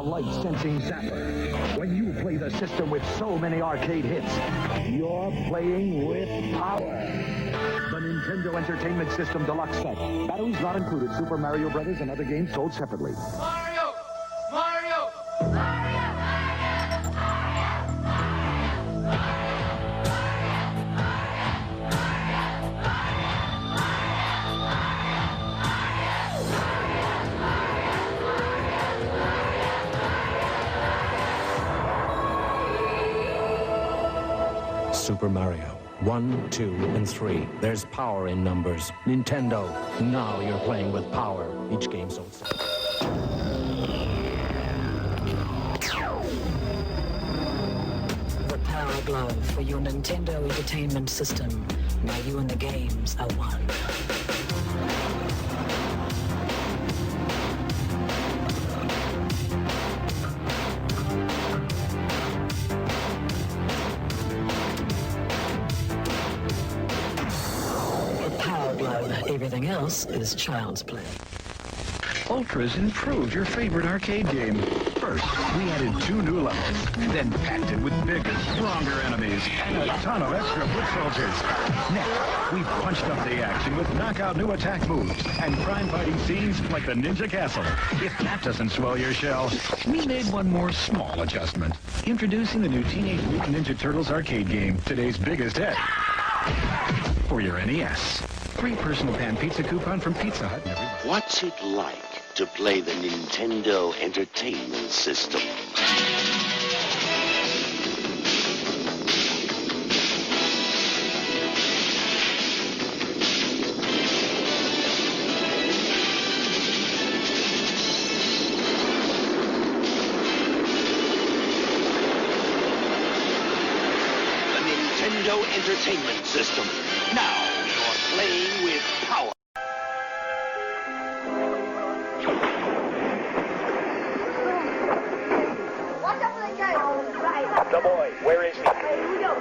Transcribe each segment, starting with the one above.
light-sensing zapper. When you play the system with so many arcade hits, you're playing with power. The Nintendo Entertainment System Deluxe Set. Batteries not included. Super Mario Brothers and other games sold separately. Mario! Mario! Mario! Super Mario. 1, 2, and 3. There's power in numbers. Nintendo. Now you're playing with power. Each game sold separately. The Power Glove for your Nintendo Entertainment System. Now you and the games are one. Everything else is child's play. Ultra's improved your favorite arcade game. First, we added 2 new levels, then packed it with bigger, stronger enemies, and a ton of extra foot soldiers. Next, we punched up the action with knockout new attack moves and crime-fighting scenes like the Ninja Castle. If that doesn't swell your shell, we made one more small adjustment. Introducing the new Teenage Mutant Ninja Turtles arcade game, today's biggest hit. For your NES. Free personal pan pizza coupon from Pizza Hut. What's it like to play the Nintendo Entertainment System? The Nintendo Entertainment System. Now, you're playing with power. Watch out for the guy on the right. The boy, where is he? Hey, here we go.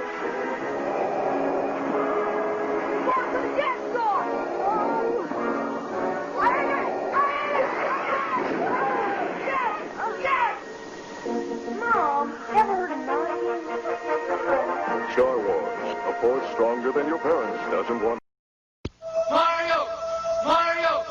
Down to the dance floor. Mom, ever heard of noise? Star Wars, a force stronger than your parents doesn't want. Mario! Mario!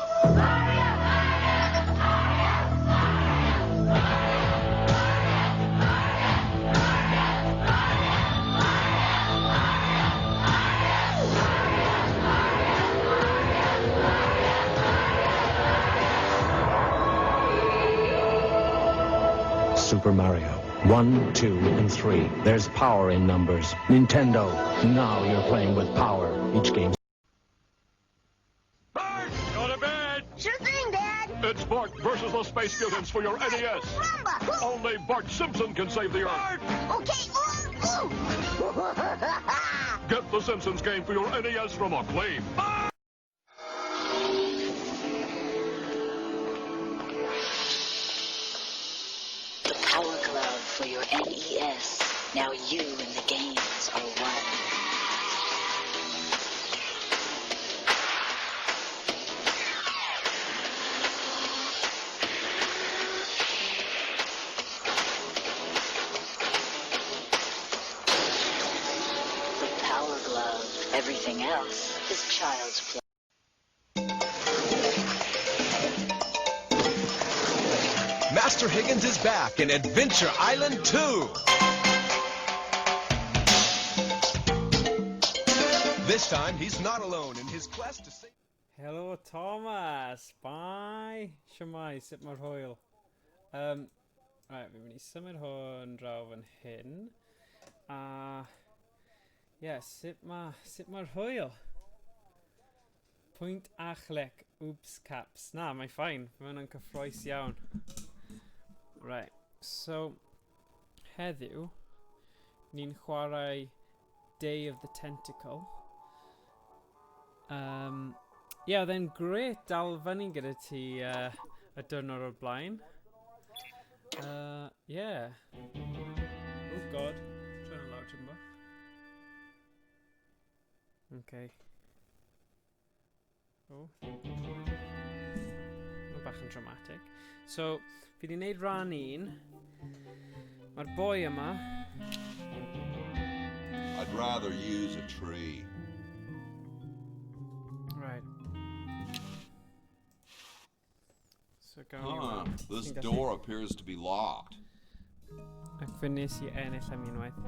Super Mario. 1, 2, and 3. There's power in numbers. Nintendo. Now you're playing with power. Each game. Bart! Go to bed! Sure thing, Dad. It's Bart versus the Space Mutants for your NES. Rumba. Only Bart Simpson can save the Earth. Okay. Ooh. Get the Simpsons game for your NES from Acclaim. The Power Glove for your NES. Now you and the games are one. The Power Glove. Everything else is child's play. Master Higgins is back in Adventure Island 2. This time, he's not alone in his quest to save... Hello Thomas, bye. Siamai, sut mae'r hwyl? Right, fi'n mynd I symud hwn draw fan hyn. Sut mae'r hwyl? Pwynt a Chlic, oops caps. Na, mae'n fine, mae'n yn cyffroes iawn. Right, so heddiw ni'n chwarae Day of the Tentacle. Oedd e'n gret dal fyny gyda ti y diwrnod o'r blaen. Oh god, trying to loud him bach. Okay. Oh, bach yn dramatic. So, Fi di wneud rhan un. Mae'r boi yma. I'd rather use a tree. Right. So gawn ni weld. This Ti'n gallu- door appears to be locked. Ac fe nes i ennill am unwaith.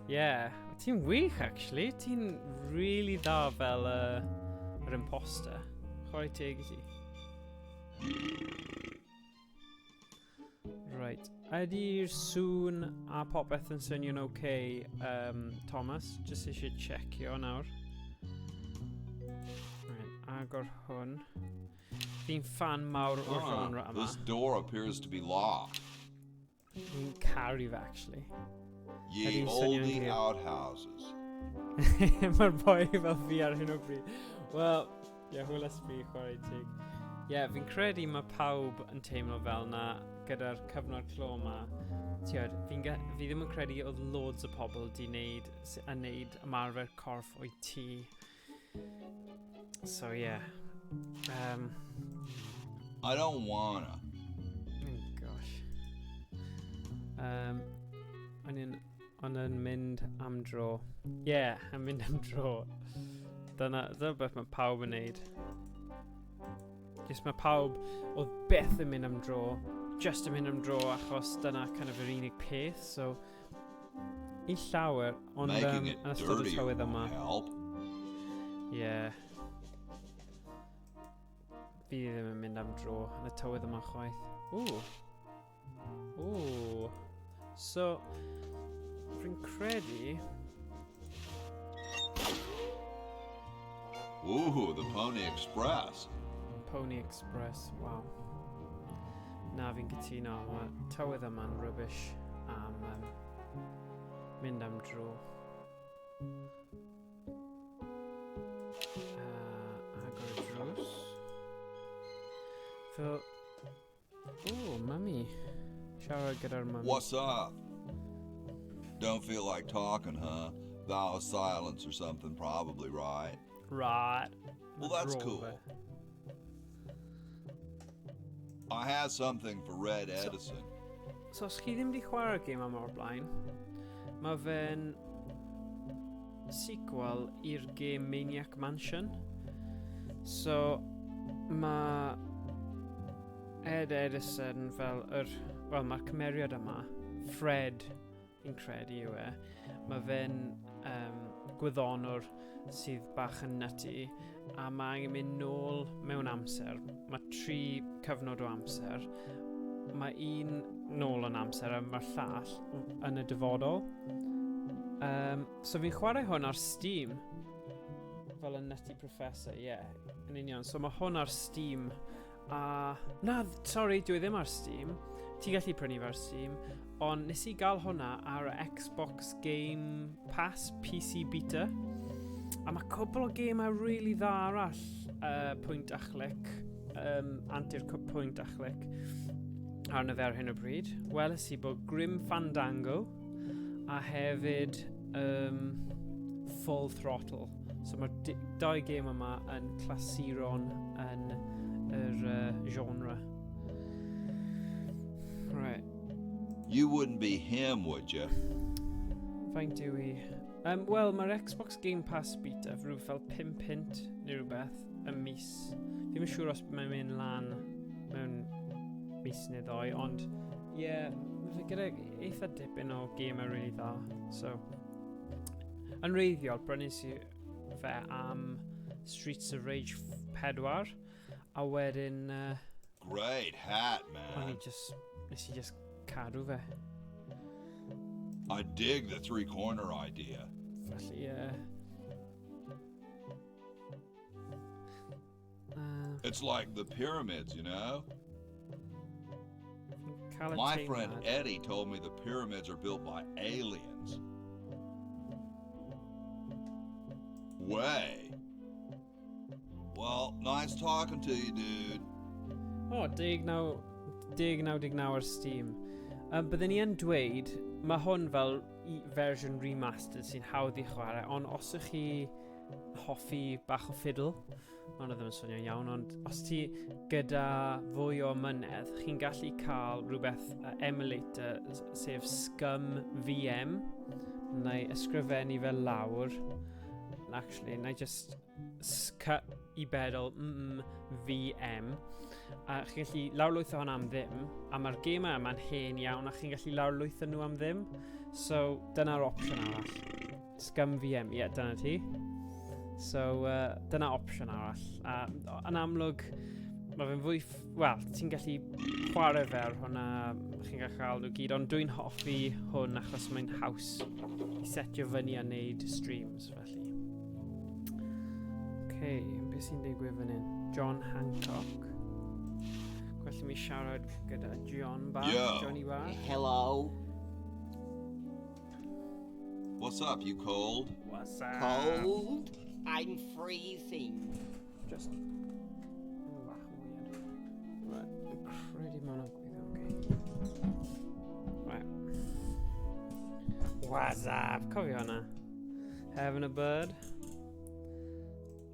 Yeah, ti'n wych actually. Ti'n really dda fel yr imposter. Chwarae teg i ti. Right. Ydy'r sŵn a popeth yn swnio'n okay, Thomas? Just eisiau checio nawr. Right, agor hwn. Fi'n fan mawr o'r genre yma. This door appears to be locked. Fi'n caru fe actually. Ye Ydy'n swnio'n oldie glir. outhouses. Mae'r boi fel fi ar hyn o bryd. Wel, ie, hwyl ysbi chwarae teg. Ie, fi'n credu mae pawb yn teimlo fel na gyda'r cyfnod clo yma. Tiod, fi ddim yn credu oedd loads o pobl di wneud ymarfer corff o'i tŷ. So, yeah. I don't wanna. Oh, gosh. O'n yn mynd am dro. Yeah, yn mynd am dro. Dyna beth mae pawb yn neud. Jyst mae pawb oedd beth yn mynd am dro, just yn mynd am dro achos dyna kind of yr unig peth, so i llawer, ond Making it yn ystod y dirtier tywydd yma. won't help. Yeah. Fi ddim yn mynd am dro yn y tywydd yma chwaith. Ooh. Ooh. So, fi'n credu... Ooh, the Pony Express. Pony Express, wow. Na, fi'n cytuno, mae tywydd yma'n rubbish am mynd am dro. Agor y drws. Fel... Ooh, mummy. Siarad gyda'r mummy. What's up? Don't feel like talking, huh? Vow of silence or something, probably, right? Right. Well, that's Dro cool. fe. I had something for Red Edison. So, os chi ddim wedi chwarae'r gêm am o'r blaen, mae fe'n sequel i'r gêm Maniac Mansion. So, mae Ed Edison fel mae'r cymeriad yma, Fred, fi'n credu yw e. Mae fe'n gwyddonwr sydd bach yn nutty, a mae angen mynd nôl mewn amser. Mae 3 cyfnod o amser. Mae un nôl yn amser a mae'r llall yn y dyfodol. So fi'n chwarae hwn ar Steam. Fel y nutty professor, yeah, yn union. So mae hwn ar Steam. Na, sorry, dwi ddim ar Steam. Ti'n gallu prynu fe ar Steam. Ond nes i gael hwnna ar Xbox Game Pass PC Beta. A mae cwbl o gemau really dda arall. Pwynt a Chlic. Antur Pwynt a Chlic. Arno fe ar hyn o bryd. Weles i bod Grim Fandango. A hefyd Full Throttle. So mae'r 2 gêm yma yn clasuron yn yr genre. Right. You wouldn't be him, would you? Faint yw i? Wel, mae'r Xbox Game Pass Beta rhyw fel 5 pint neu rhywbeth y mis. Ddim yn siŵr os mae'n mynd lan mewn mis neu 2, ond ie, mae gyda eitha dipyn o gemau rili dda. So, yn reiddiol, brynnes i fe am Streets of Rage 4, a wedyn... Great hat, man. Nes i just cadw fe. I dig the 3-corner idea. Felly, It's like the pyramids, you know? cael y My teimlad. friend Eddie told me the pyramids are built by aliens. Way. Well, nice talking to you, dude. O, 1999 ar Steam. Byddwn ni yn dweud, mae hwn fel version remastered sy'n hawdd i chwarae, ond os ych chi hoffi bach o ffidl. Ond oedd ddim yn swnio'n iawn, ond os ti gyda fwy o mynedd, chi'n gallu cael rhywbeth emulator, sef Scum VM, neu ysgrifennu fel lawr. Actually, neu just cut I bedol VM. A chi'n gallu lawrlwytho hwn am ddim, a mae'r gêm yma'n hen iawn, a chi'n gallu lawrlwytho nhw am ddim. So, dyna'r opsiwn arall. Scum VM, ie, dyna ti. So, dyna opsiwn arall. Yn amlwg, mae fe'n fwy... Wel, ti'n gallu chwarae fe ar hwnna, chi'n gallu cael nhw gyd, ond dwi'n hoffi hwn achos mae'n haws I setio fyny a wneud streams, felly. Beth sy'n digwydd fan hyn? John Hancock. Gwelly mi siarad gyda John bach, Johnny bach. Hello. What's up, you cold? What's up? Cold? I'm freezing. Just... bach yn weird. Right, credu mewn o'n gweithio, Right. What's up? Cofio hwnna? Having a bird?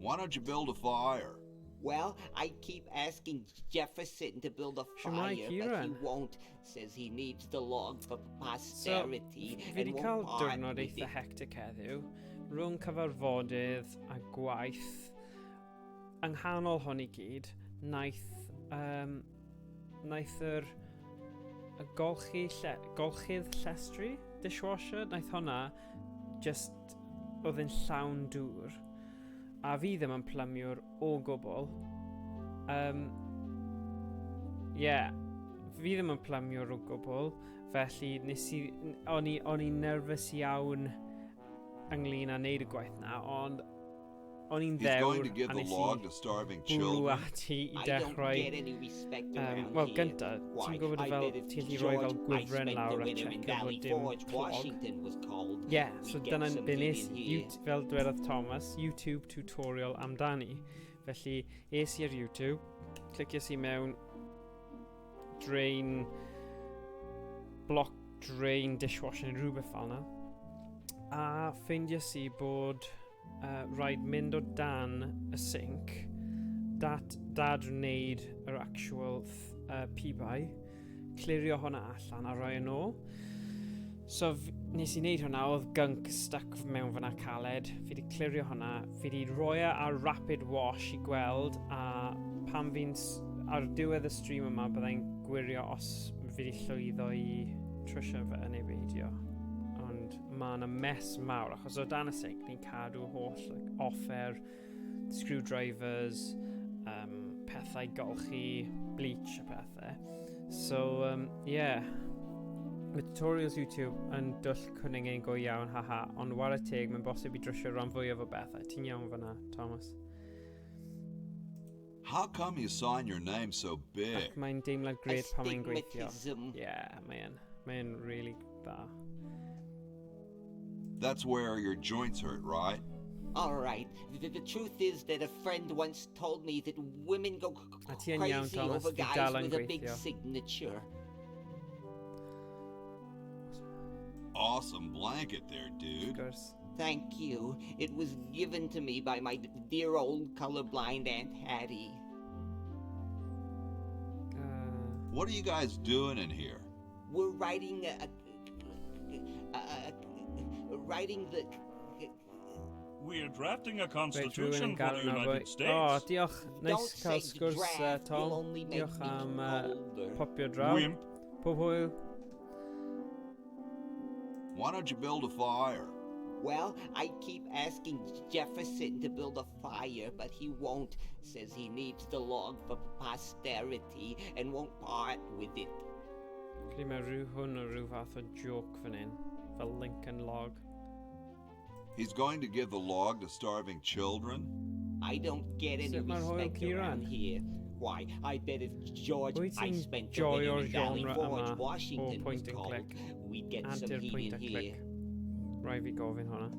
Why don't you build a fire? Well, I keep asking Jefferson to build a fire, but he won't. Says he needs the log for posterity. So, fi wedi cael diwrnod eitha hectic heddiw. Rhwng cyfarfodydd a gwaith. Yng nghanol hon I gyd, naeth yr golchydd llestri, dishwasher, naeth honna just oedd yn llawn dŵr. A fi ddim yn plymio'r o gwbl. Fi ddim yn plymio'r o gwbl, felly o'n i'n nerfus iawn ynglyn â wneud y gwaith na, ond o'n i'n ddewr a nes I bwrw ati I dechrau... Wel, gynta, ti'n gwybod fel ti'n gallu rhoi fel gwifren lawr a checio fod dim clog? Ie, so dyna'n nes, fel dwedodd Thomas, YouTube tutorial amdani. Felly, es i'r YouTube, cliciais I mewn block drain dishwasher neu rhywbeth fel yna. A ffeindiais I bod rhaid mynd o dan y sink, dad wneud yr actual pibau, clirio hwnna allan a rhoi yn ôl. So nes I wneud hwnna, oedd gunk stuck mewn fyna caled, fi wedi clirio hwnna, fi wedi rhoi ar rapid wash I gweld, a pan fi'n ar diwedd y stream yma byddai'n gwirio os fi wedi llwyddo I trwsio fe neu beidio. Mae yna mes mawr, achos o dan y sink ni'n cadw holl offer, screwdrivers, pethau golchi, bleach a pethau. So, mae tutorials YouTube yn dwll cwning ein go iawn, haha, ond war y teg, mae'n bosib I drwsio ran fwyaf o bethau. Ti'n iawn fyna, Thomas? How come you sign your name so big? Ac mae'n deimlad gred pan mae'n gweithio. Mae'n really dda. That's where your joints hurt, right? All right. The truth is that a friend once told me that women go crazy over guys with a big signature. Awesome blanket there, dude. Of course. Thank you. It was given to me by my dear old colorblind Aunt Hattie. What are you guys doing in here? We're writing We're drafting a constitution for the United States. Oh, diolch. Nice cael sgwrs, Tom. Diolch am popio draw. Pob hwyl. Why don't you build a fire? Well, I keep asking Jefferson to build a fire, but he won't. Says he needs the log for posterity and won't part with it. Credu mae hwn o rhyw fath o joke fan hyn, fel Lincoln log. He's going to give the log to starving children? I don't get any respect around here. Why, I bet if George I spent the winter in Valley Forge, Washington was called, we'd get some Antur, heat Pwynt in here. Rai fi gofyn hwnna.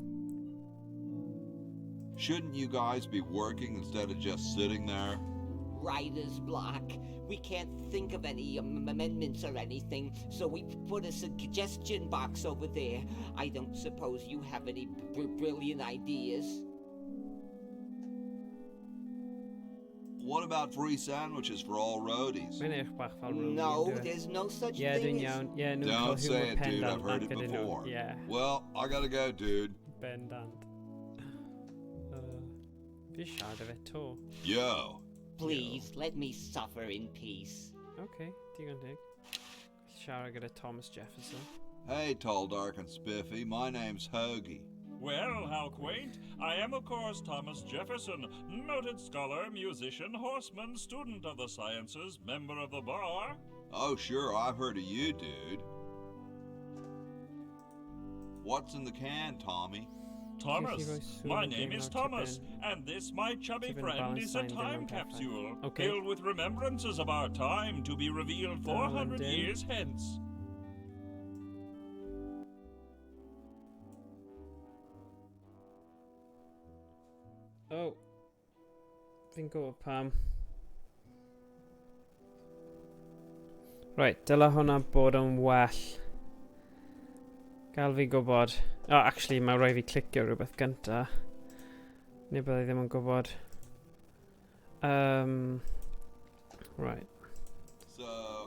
Shouldn't you guys be working instead of just sitting there? Writer's block. We can't think of any amendments or anything, so we put a suggestion box over there. I don't suppose you have any brilliant ideas. what about free sandwiches for all roadies? Mae'n eich bach fel roadie, No, yndyw e? there's no such Yeah, thing dwi'n as... iawn. Yeah, nhw'n Don't cael say humor it, dude. pendant I've heard it gyda nhw. before. Yeah, Well, I gotta go, dude. bendant. Fi siarad efo to. Yo. Please, let me suffer in peace. Okay, digon dig. Siarad gyda Thomas Jefferson. Hey, tall, dark, and spiffy. My name's Hoagie. Well, how quaint. I am, of course, Thomas Jefferson, noted scholar, musician, horseman, student of the sciences, member of the bar. Oh, sure, I've heard of you, dude. What's in the can, Tommy? Thomas, my name is Thomas, and this, my chubby friend, is a time capsule, filled with remembrances of our time to be revealed 400 years hence. Oh. Fi'n gwybod pam. Right, dyle hwnna bod yn well. Gael fi gwybod. Oh, actually, mae rhaid fi clicio rhywbeth gynta. Neu byddai ddim yn gwybod. Right.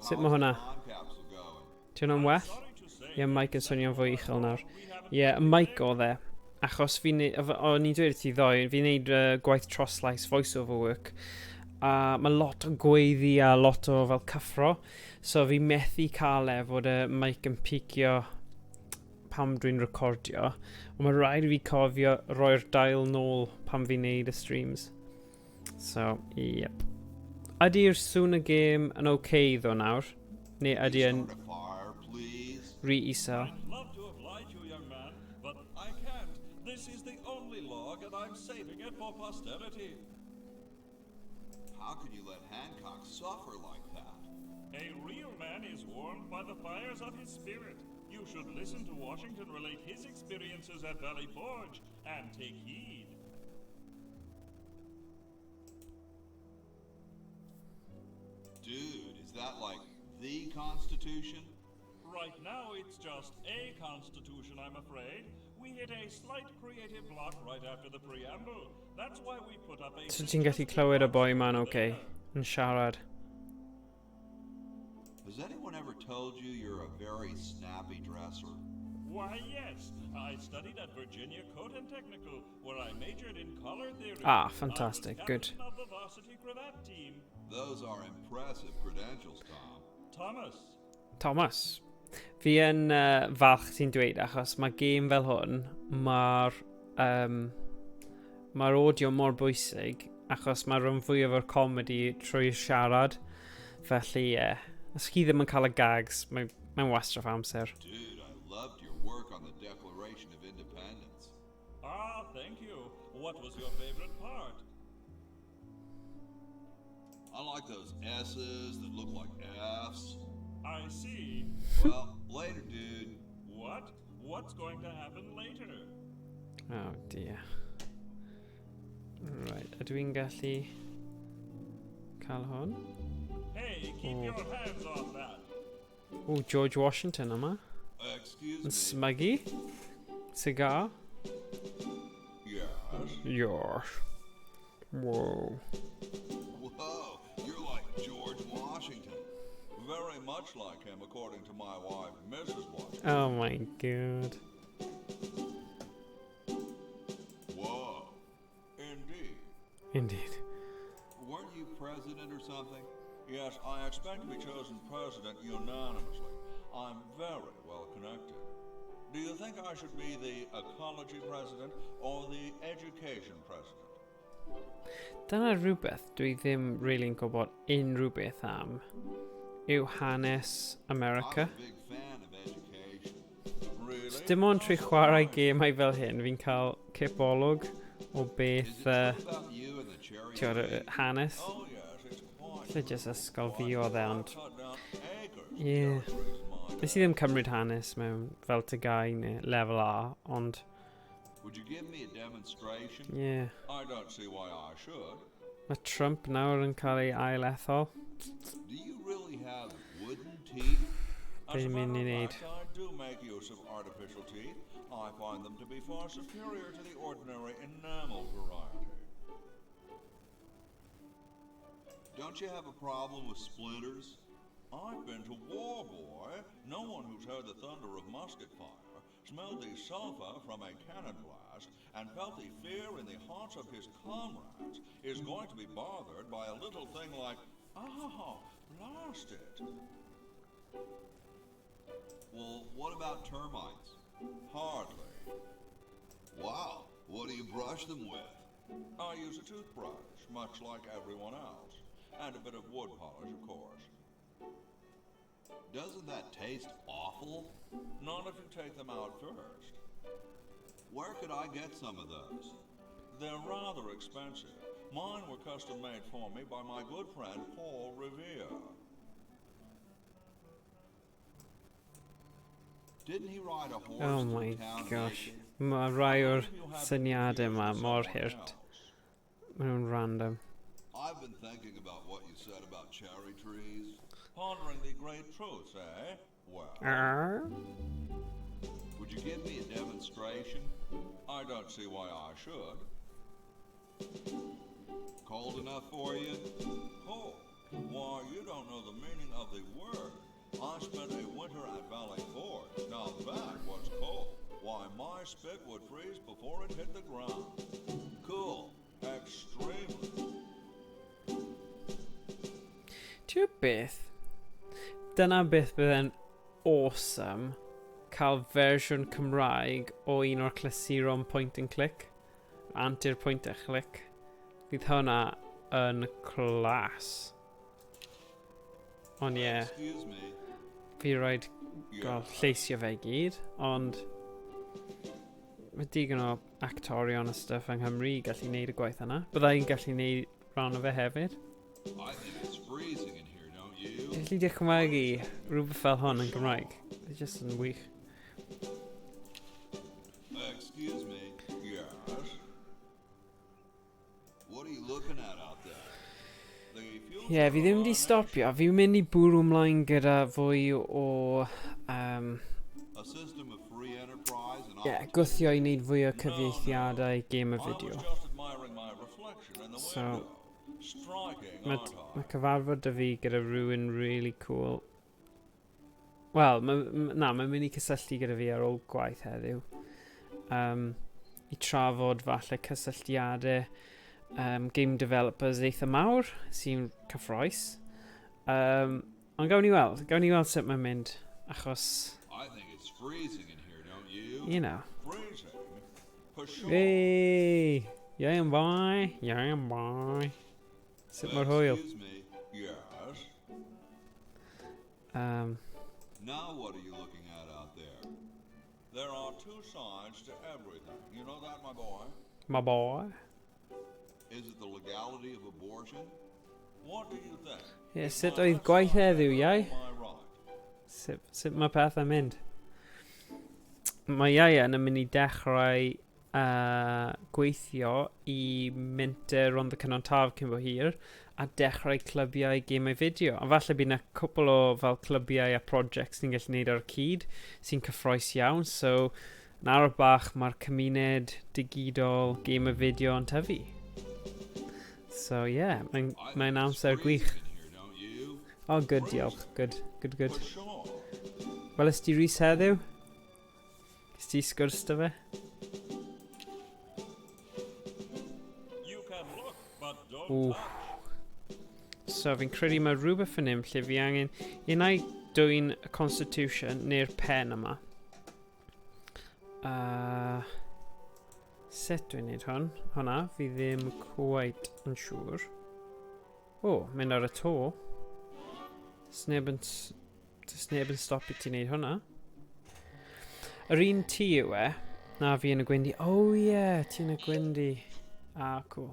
Sut mae hwnna? Ti'n hwnna'n well? Ie, mic yn swnio'n fwy uchel nawr. Ie, y mic o dde. Achos o'n i'n dweud ti ddoe, fi'n neud gwaith troslais, voice-over work. A mae lot o gweiddi a lot o fel cyffro. So fi methu cael fod y mic yn picio pam dwi'n recordio. Ond mae rhaid i fi cofio roi'r dial nôl pam fi'n neud y streams. So, yep. Ydy'r sŵn y gêm yn okay ddo nawr? Neu ydy yn re-isel? This is the only log, and I'm saving it for posterity. How can you let Hancock suffer like that? A real man is warmed by the fires of his spirit. You should listen to Washington relate his experiences at Valley Forge, and take heed. Dude, is that like the Constitution? Right now, it's just a constitution, I'm afraid. We hit a slight creative block right after the preamble. That's why we put up a... So ti'n gallu clywed y boi ma'n okay, yn siarad. Has anyone ever told you you're a very snappy dresser? Why, yes. I studied at Virginia Coat and Technical, where I majored in color theory. Ah, fantastic. Good. Of the varsity cravat team. Those are impressive credentials, Tom. Thomas. Thomas. Fi yn falch ti'n dweud achos mae gêm fel hwn, mae'r audio mor bwysig achos mae rhan fwy o'r comedi trwy'r siarad. Felly, os chi ddim yn cael y gags, mae'n wastraff amser. Dude, I loved your work on the Declaration of Independence. Ah, thank you. What was your favorite part? I like those S's that look like F's. I see. Well, later, dude. What? What's going to happen later? Oh dear. Right, ydw i'n gallu cael hwn? Hey, keep your hands off that. Oh, George Washington yma. Excuse Yn me. smygu. Cigar. Yes. Yes. Whoa. Whoa, you're like George Washington. Very much like him, according to my wife, Mrs. Washington. Oh my god. Whoa. Indeed. Indeed. Weren't you president or something? Yes, I expect to be chosen president unanimously. I'm very well connected. Do you think I should be the ecology president or the education president? Dyna rhywbeth dwi ddim really yn gwybod unrhyw beth am. Yw hanes America. I'm a big fan of education. Really? So dim ond trwy chwarae gemau fel hyn, fi'n cael cipolwg o beth hanes. Lle jyst ysgol fi oedd e, ond... Ie. Nes i ddim cymryd hanes mewn fel tygau neu lefel A, ond... Would you give me a demonstration? Yeah. I don't see why I should. Mae Trump nawr yn cael ei ail-ethol. Do you really have wooden teeth? Be mynd i wneud? I do make use of artificial teeth. I find them to be far superior to the ordinary enamel variety. Don't you have a problem with splinters? I've been to war, boy. No one who's heard the thunder of musket fire, smelled the sulfur from a cannon blast, and felt the fear in the hearts of his comrades is going to be bothered by a little thing like, oh, blast it. Well, what about termites? Hardly. Wow, what do you brush them with? I use a toothbrush, much like everyone else, and a bit of wood polish, of course. Doesn't that taste awful? Not if you take them out first. Where could I get some of those? They're rather expensive. Mine were custom made for me by my good friend Paul Revere. Didn't he ride a horse Oh to my town gosh. naked? Mae rai o'r syniadau yma mor hirt. Mae nhw'n random. I've been thinking about what you said about cherry trees. Pondering the great truths, eh? Well, would you give me a demonstration? I don't see why I should. Cold enough for you? Oh, why, you don't know the meaning of the word. I spent a winter at Valley Forge. Now that was cold. Why, my spit would freeze before it hit the ground. Cool. Extremely. Ti'n beth? Dyna beth bydde'n awesome cael fersiwn Cymraeg o un o'r clasuron Pwynt and Chlic. Antur, Pwynt a Chlic. Fydd hwnna yn clas. Ond ie, fi roed gael lleisio fe i gyd, ond mae digon o actorion a stuff yng Nghymru i gallu neud y gwaith yna. Byddai'n gallu neud rhan o fe hefyd. I think it's freezing in here, don't you? Gallu dychmygu rhywbeth fel hon yn Gymraeg. It's just yn wych. Excuse me. Yes? What are you looking at out there? Ie, fi ddim wedi stopio. Fi'n mynd i bwrw ymlaen gyda fwy o... A system of free enterprise and Ie, gwthio i wneud fwy o cyfieithiadau game o fideo. So, mae cyfarfod dy fi gyda rhywun really cool. Wel, mae'n mynd i cysylltu gyda fi ar ôl gwaith heddiw. I trafod falle cysylltiadau game developers eitha mawr sy'n cyffroes. Ond gawn ni weld sut mae'n mynd, achos... I think it's freezing in here, don't you? You know. Freezing? For sure. Hey! Yeah, boy! Yeah, boy! Sut mor hwyl? Excuse me. Yes? Now what are you looking at out there? There are two sides to everything. You know that, my boy? My boy? Is it the legality of abortion? What do you think? Ie, sut oedd gwaith heddiw, iau? Sut mae pethau'n mynd? Mae Ieuan yn mynd i dechrau gweithio i menter rond y Cynon Taf cyn bo hir a dechrau clybiau gemau fideo. A falle bydd yna cwpl o fel clybiau a projects ni'n gallu gwneud ar y cyd sy'n cyffroes iawn. So, yn arfer bach mae'r cymuned digidol gemau fideo yn tyfu. So, yeah, mae'n amser gwych. Oh, good, diolch. Good. Wel, ysdi Rhys heddiw? Ysdi sgwrs dy fe? Ooh. So, fi'n credu mae rhywbeth yn lle fi angen unai dwy'n y Constitution neu'r pen yma. Sut dwi'n neud hwnna? Fi ddim cweit yn siŵr. O, mynd ar y to. Sneb yn stopio ti wneud hwnna. Yr un ti yw e. Na fi yn y gwyndi. Oh yeah, ti yn y gwyndi. Cool.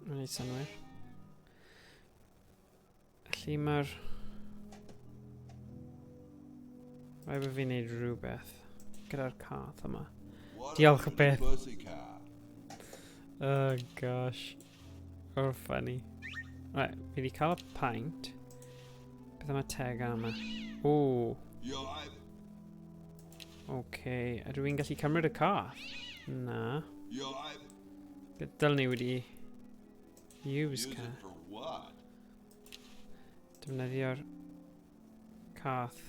Mae'n neud synwyr. Felly mae'r... Rai bod fi'n neud rhywbeth gyda'r cath yma. Diolch y beth. Oh gosh. Oh funny. Right, fi wedi cael y paint. Beth am y teg yma? O. Okay, ydw i'n gallu cymryd y cath? Na. Dylwn ni wedi Use it car. for what? Defnyddio'r cath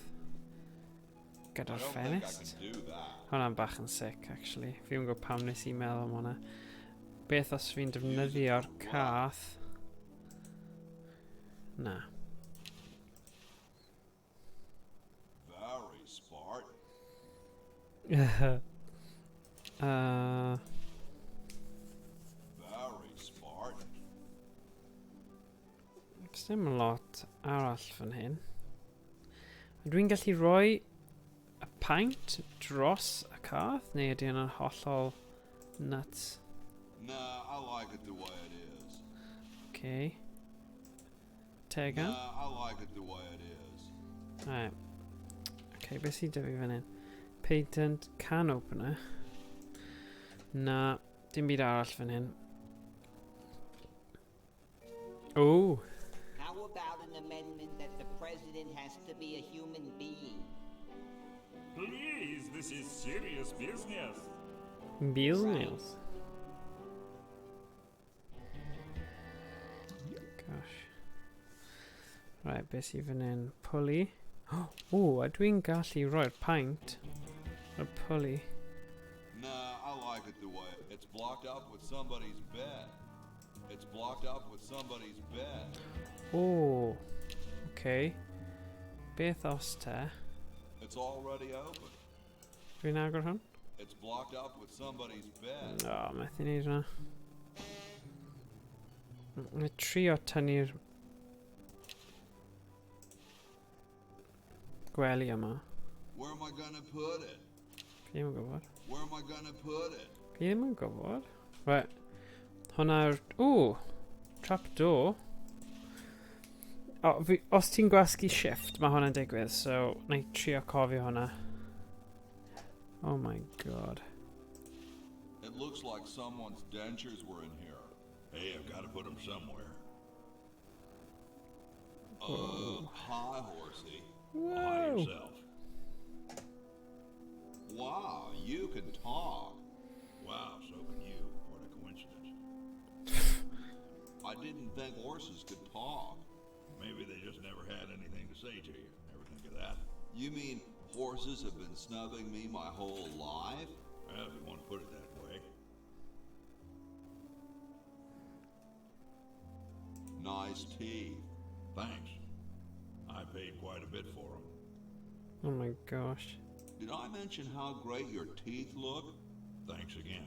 gyda'r I don't think I ffenest. can do that. Hwnna'n bach yn sick, actually. Fi'n gwybod pam nes I meddwl am hwnna. Beth os fi'n defnyddio'r cath? Na. Very Spartan. Very Spartan. Does dim lot arall fan hyn. Dwi'n gallu rhoi y paint dros y cath, neu ydy yna'n hollol nuts? Nah, I like it the way it is. Okay. Tegan? Nah, I like it the way it is. Right. Okay, beth sy'n dyfu fan hyn? Patent can opener. Na, dim byd arall fan hyn. Ooh. How about an amendment that the president has to be a human being? Please, this is serious business. Business. Gosh. Right, beth sydd fan hyn? Pulley. Oh, a dwi'n gallu rhoi'r paint. Y pulley. Nah, I like it the way it's blocked up with somebody's bed. It's blocked up with somebody's bed. Oh, okay. Beth os te? It's already open. Dwi'n agor hwn? It's blocked up with somebody's bed. O, methu neud hwnna. Mae trio tynnu'r gwely yma. Where am I gonna put it? Fi ddim yn gwybod. Where am I gonna put it? Fi ddim yn gwybod. Right. Hwnna'r... Ooh! Trapdoor. Os ti'n gwasgu shift, mae hwnna'n digwydd, so na I trio cofio hwnna. Oh my god. It looks like someone's dentures were in here. Hey, I've got to put them somewhere. Hi, horsey. Hi yourself. Wow, you can talk. Wow, so can you. What a coincidence. I didn't think horses could talk. Maybe they just never had anything to say to you. Never think of that. You mean horses have been snubbing me my whole life? Well, if you want to put it that way. Nice teeth. Thanks. I paid quite a bit for them. Oh my gosh. Did I mention how great your teeth look? Thanks again.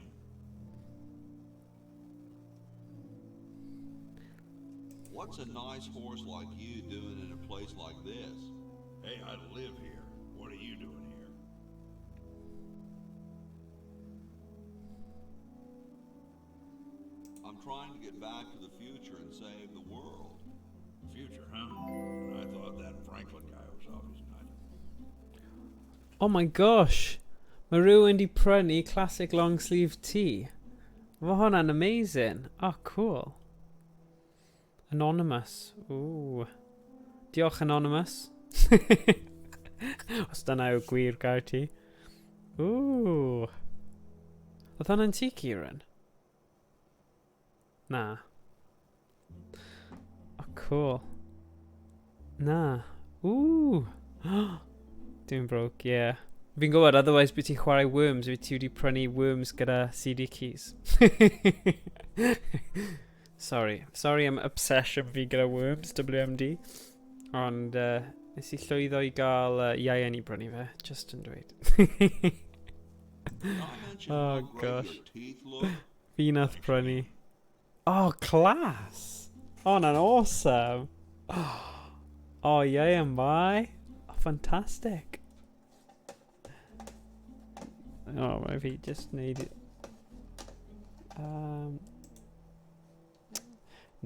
What's a nice horse like you doing in a place like this? Hey, I live here. What are you doing here? I'm trying to get back to the future and save the world. Future, huh? I thought that Franklin guy was off his nut. Oh my gosh! Mae rhywun di prynu classic long sleeve tee. Mae hwnna'n amazing. Oh, cool. Anonymous. Ooh. Diolch, Anonymous. Os dyna yw gwir gair ti. Ooh. Oedd hwnna'n ti, Kieran? Na. Oh, cool. Na. Ooh. Dwi'n broke, yeah. Fi'n gwybod, otherwise bydd ti'n chwarae Worms, bydd ti wedi prynu Worms gyda CD keys. Sorry am obsession fi gyda Worms, WMD. Ond nes I llwyddo I gael iaen I brynu fe, just yn dweud. Oh gosh. Fi nath prynu. Oh, class! Oh, na'n awesome! Oh, iaen mai! Oh, fantastic! Oh, mae fi just neud it.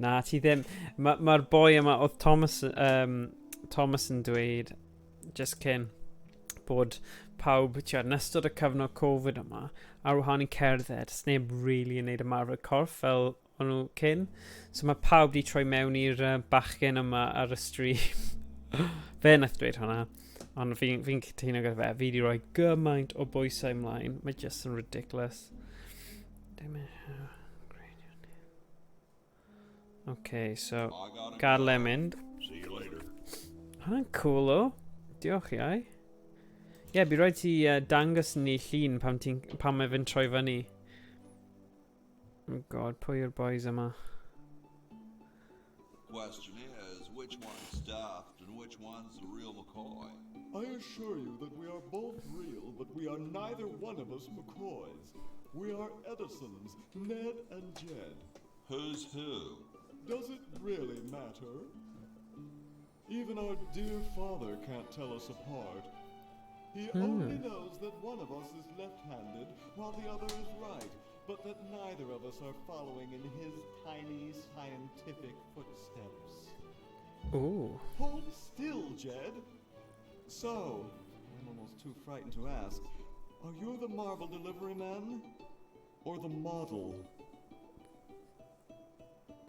Na, ti ddim. Mae'r boi yma, oedd Thomas yn dweud, just cyn, bod pawb, yn ystod y cyfnod Covid yma, ar wahân I cerdded, sneb really yn neud ymarfer corff fel o'n nhw cyn. So mae pawb di troi mewn i'r bachgen yma ar y stream. Fe nath dweud hwnna. Ond fi'n cytuno gyda fe. Fi di rhoi gymaint o bwysau ymlaen. Mae just yn ridiculous. Okay, so gadael e mynd. See you later. Hwnna'n cool o. Diolch iau. Ie, bydd rhaid ti dangos ni llun pam mae fe'n troi fyny. Oh god, pwy yw'r boys yma? Question is, which one's stuffed and which one's the real McCoy? I assure you that we are both real, but we are neither one of us McCoys. We are Edisons, Ned and Jed. Who's who? Does it really matter? Even our dear father can't tell us apart. He only knows that one of us is left-handed while the other is right, but that neither of us are following in his tiny scientific footsteps. Ooh. Hold still, Jed. So, I'm almost too frightened to ask, are you the marble delivery man? Or the model?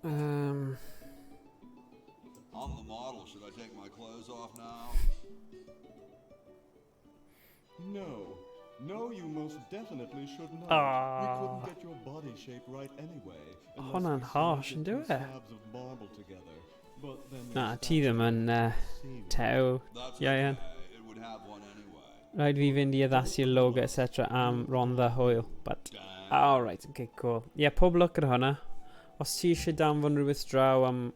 I'm the model. Should I take my clothes off now? No. No, you most definitely should not. Ah. We couldn't get your body shape right anyway. Hwnna'n harsh yn dyw e? Slabs of marble together. But then Na, ti ddim yn tew, Ian. It would have one anyway. Rhaid fi fynd i addasu'r logo, etc. am Rhondda Hwyl. But, alright, okay, cool. Ie, pob look ar hwnna. Os ti eisiau danfon rhywbeth draw am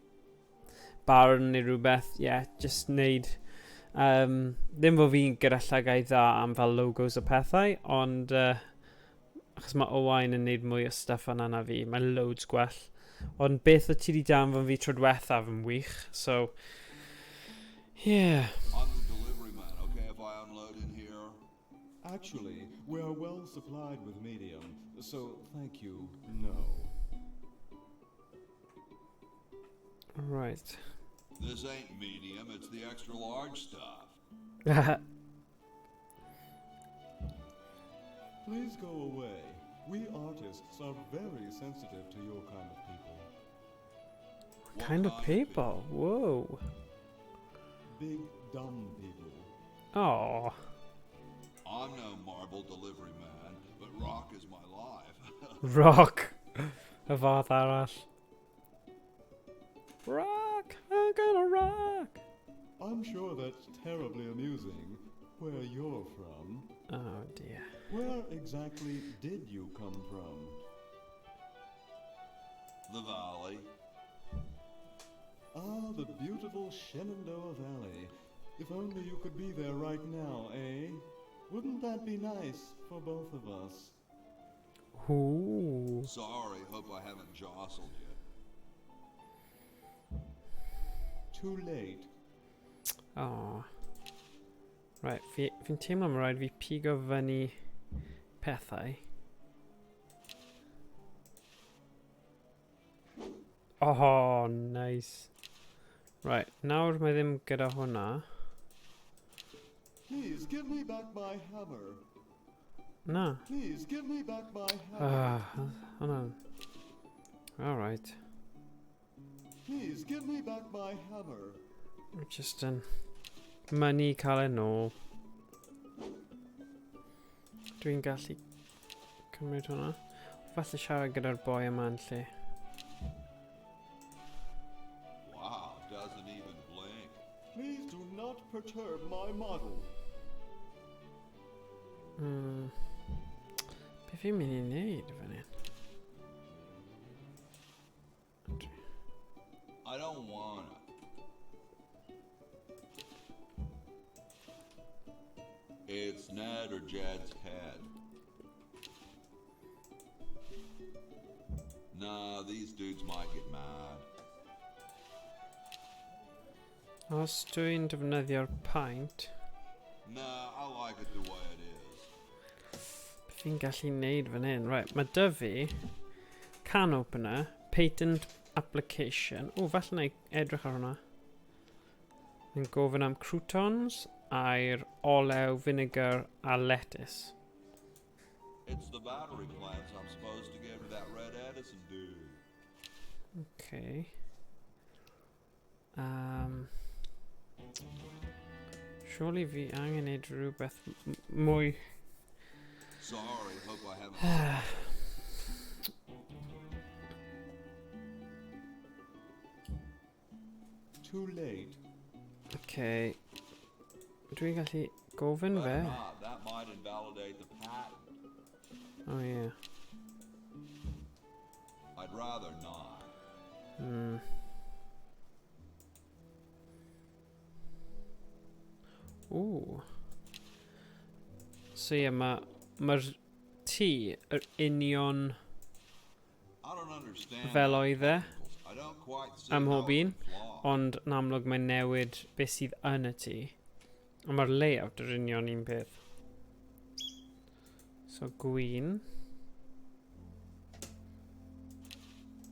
barn neu rhywbeth, just neud... ddim fod fi'n gyda llygau dda am fel logos o pethau, ond achos mae Owain yn neud mwy o stuff yna na fi, mae loads gwell. Ond beth o ti wedi danfon fi tro diwethaf yn wych, so yeah. I'm the delivery man, okay, if I unload in here? Actually, we are well supplied with medium, so thank you, no. Right. This ain't medium, it's the extra large stuff. Please go away. We artists are very sensitive to your kind of people. Kind of people? Whoa. Big, dumb people. Oh. I'm no marble delivery man, but rock is my life. Rock. Y fath arall. Rock! I'm gonna rock! I'm sure that's terribly amusing. Where you're from. Oh dear. Where exactly did you come from? The valley. Ah, the beautiful Shenandoah Valley. If only you could be there right now, eh? Wouldn't that be nice for both of us? Ooh. Sorry, hope I haven't jostled you. Too late. Oh. Right, fi'n teimlo mae rhaid fi pigo fyny pethau. Oh, nice. Right, nawr mae ddim gyda hwnna. Please give me back my hammer. Na. Please give me back my hammer. Hwnna. Alright. Please give me back my hammer. Just yn mynnu cael e nôl. Dwi'n gallu cymryd hwnna. Falle siarad gyda'r boi yma yn lle. Wow, doesn't even blink. Please do not perturb my model. Be fi'n mynd i wneud fan hyn? I don't wanna. It's Ned or Jed's head. Nah, these dudes might get mad. Os dwi'n defnyddio'r paint, Nah, I like it the way it is. be fi'n gallu wneud fan hyn? Right, mae dy fi can opener, patent application. O, falle na i edrych ar hwnna. Yn gofyn am croutons, a'r olew, vinegar a lettuce. It's the battery plants I'm supposed to give to that Red Edison dude. Okay. Surely fi angen neud rhywbeth mwy. Sorry, hope I haven't. too late. Okay. Dwi'n gallu gofyn fe? Not. That might invalidate the patent. Oh yeah. I'd rather not. Ooh. So yeah, mae'r tŷ yr union fel oedd e am hob un, ond yn amlwg mae'n newid beth sydd yn y tŷ. A mae'r layout yr union un peth. So gwyn.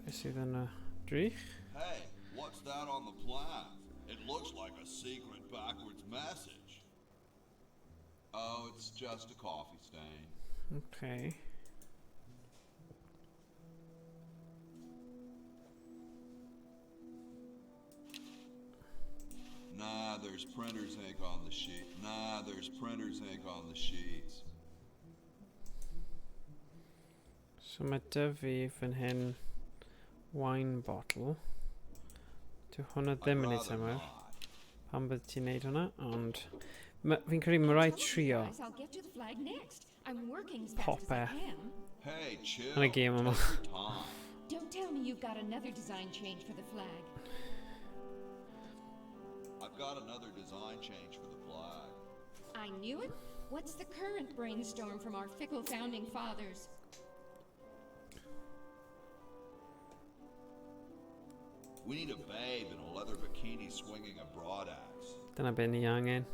Beth sydd yn y drych? Hey, what's that on the plan? It looks like a secret backwards message. Oh, it's just a coffee stain. Okay. Nah, there's printer's ink on the sheet. Nah, there's printer's ink on the sheets. So mae 'da fi fan hyn wine bottle. Dyw hwnna ddim yn ei tymor. Pam bydd ti'n neud hwnna? Ond fi'n credu mae rhaid trio popeth Hey, chill. yn y gêm yma. Don't tell me you've got another design change for the flag. I've got another design change for the flag. I knew it. What's the current brainstorm from our fickle founding fathers? We need a babe in a leather bikini swinging a broadaxe. Dyna be ni angen.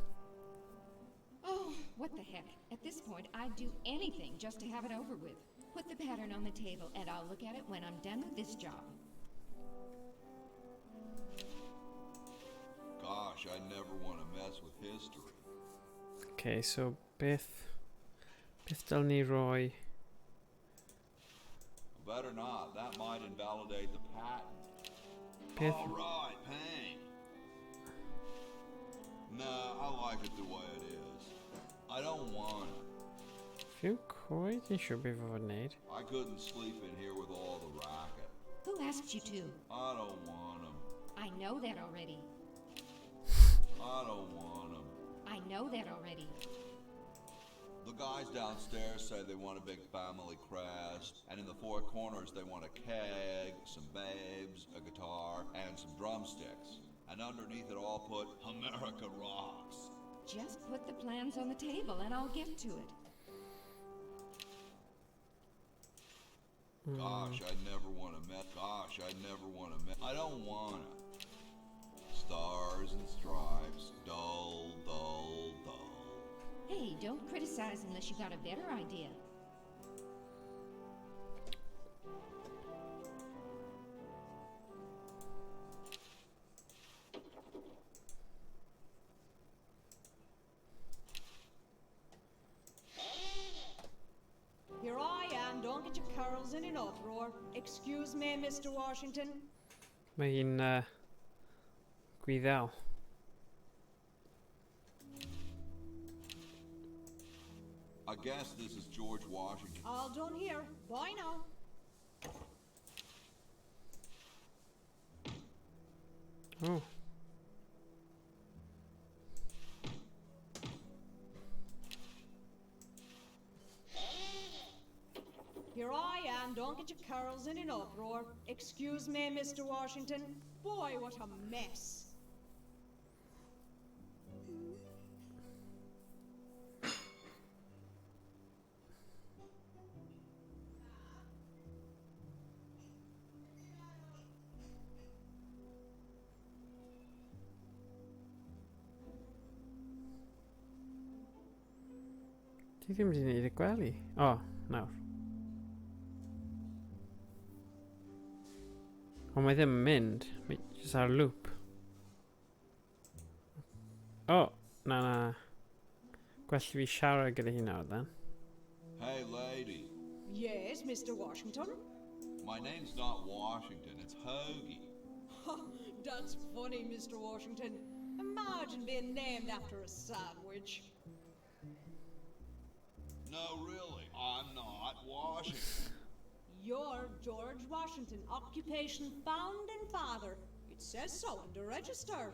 Oh, what the heck. At this point, I'd do anything just to have it over with. Put the pattern on the table and I'll look at it when I'm done with this job. Gosh, I never want to mess with history. Okay, so beth dal ni roi? Better not. That might invalidate the patent. Beth? All right, paint. Nah, I like it the way it is. I don't want it. Fi'n coed eisiau beth fod wneud. I couldn't sleep in here with all the racket. Who asked you to? I don't want them. I know that already. I don't want them. I know that already. The guys downstairs say they want a big family crest, and in the four corners they want a keg, some babes, a guitar, and some drumsticks. And underneath it all put, America rocks. Just put the plans on the table and I'll get to it. Gosh, I never want to mess. Gosh, I never want to mess. I don't want to. Stars and stripes, dull, dull, dull. Hey, don't criticize unless you got a better idea. Here I am, don't get your curls in an uproar. Excuse me, Mr. Washington. Mae hi'n gwyddel. I guess this is George Washington. All done here. Bye now. Oh. Here I am, don't get your curls in an uproar. Excuse me, Mr. Washington. Boy, what a mess. Ti ddim wedi gwneud y gwely? O, nawr. Ond mae ddim yn mynd. Mae jyst ar loop. O, na. Gwell fi siarad gyda hi nawr, then. Hey, lady. Yes, Mr. Washington? My name's not Washington, it's Hoagie. That's funny, Mr. Washington. Imagine being named after a sandwich. No, really, I'm not Washington. You're George Washington, occupation founding father. You It says so in the register.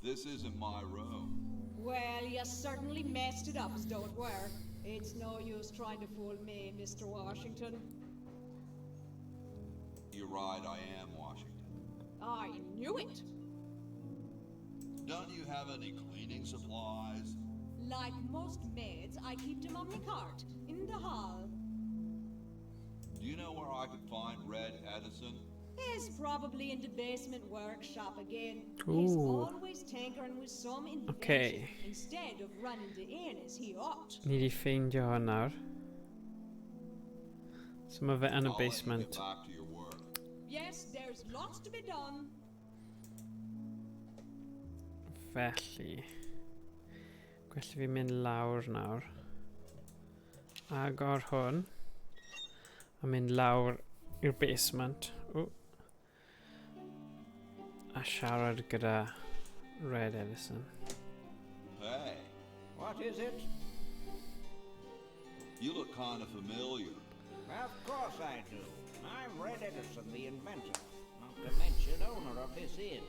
This isn't my room. Well, you certainly messed it up as though it were. It's no use trying to fool me, Mr. Washington. You're right, I am Washington. I knew it. Don't you have any cleaning supplies? Like most maids, I keep them on my cart, in the hall. Do you know where I could find Red Edison? He's probably in the basement workshop again. Ooh. He's always tinkering with some invention Okay. instead of running the inn as he ought. Need i ffeindio hwn nawr. Some of it in a I'll let you basement. get back to your work. Yes, there's lots to be done. Felly. Gwell fi mynd lawr nawr. Agor hwn. A mynd lawr i'r basement. Ww. A siarad gyda Red Edison. Hey, What is it? you look kind of familiar. Of course I do. I'm Red Edison, the inventor, not to mention owner of this inn.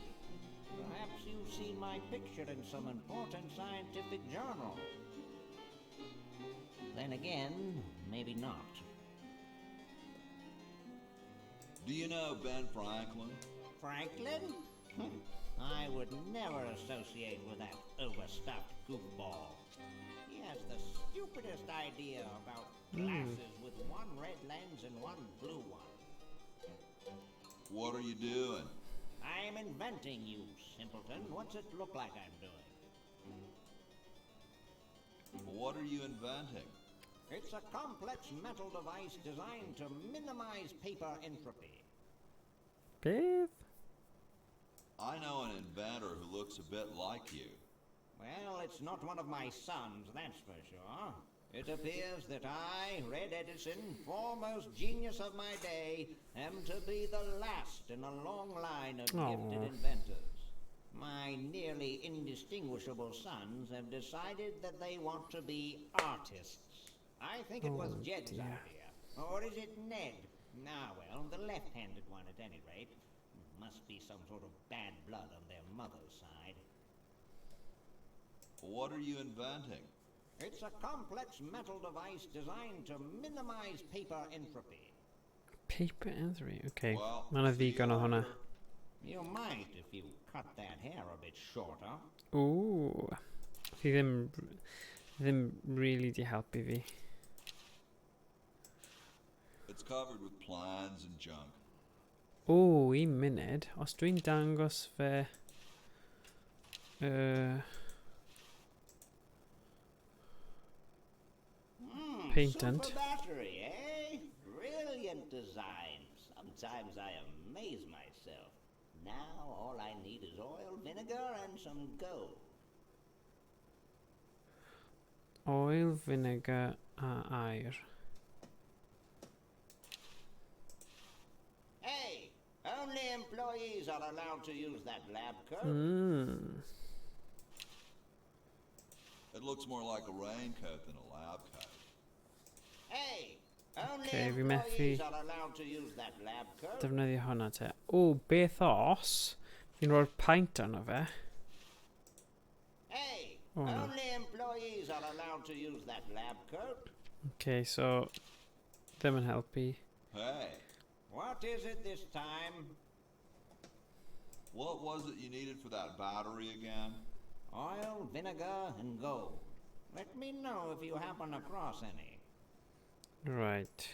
Perhaps you've seen my picture in some important scientific journal. Then again, maybe not. Do you know Ben Franklin? Franklin? I would never associate with that overstuffed goofball. He has the stupidest idea about glasses with one red lens and one blue one. What are you doing? I'm inventing, you simpleton. What's it look like I'm doing? What are you inventing? It's a complex metal device designed to minimize paper entropy. Beth? I know an inventor who looks a bit like you. Well, it's not one of my sons, that's for sure. It appears that I, Red Edison, foremost genius of my day, am to be the last in a long line of gifted inventors. My nearly indistinguishable sons have decided that they want to be artists. I think it was Jed's idea. Or is it Ned? Ah, well, the left-handed one at any rate. Must be some sort of bad blood on their mother's side. What are you inventing? It's a complex metal device designed to minimize paper entropy. Paper entry. Okay. Well, Mae'n ddigon o hwnna. You might if you cut that hair a bit shorter. Ooh. Fi ddim really di helpu fi. It's covered with plans and junk. O, un munud. Os dwi'n dangos fe... patent. Super battery, eh? Brilliant design. Sometimes I amaze myself. Now all I need is oil, vinegar, and some gold. Oil, vinegar a air. Hey! Only employees are allowed to use that lab coat. It looks more like a raincoat than a lab coat. Hey! Only Okay, fi methu employees are allowed to use that lab coat. defnyddio hwnna te. O, beth os fi'n rhoi'r paint arno fe? Hey! Oh, no. Only employees are allowed to use that lab coat. Okay, so ddim yn helpu. Hey, What is it this time? what was it you needed for that battery again? Oil, vinegar, and gold. Let me know if you happen across any. Right.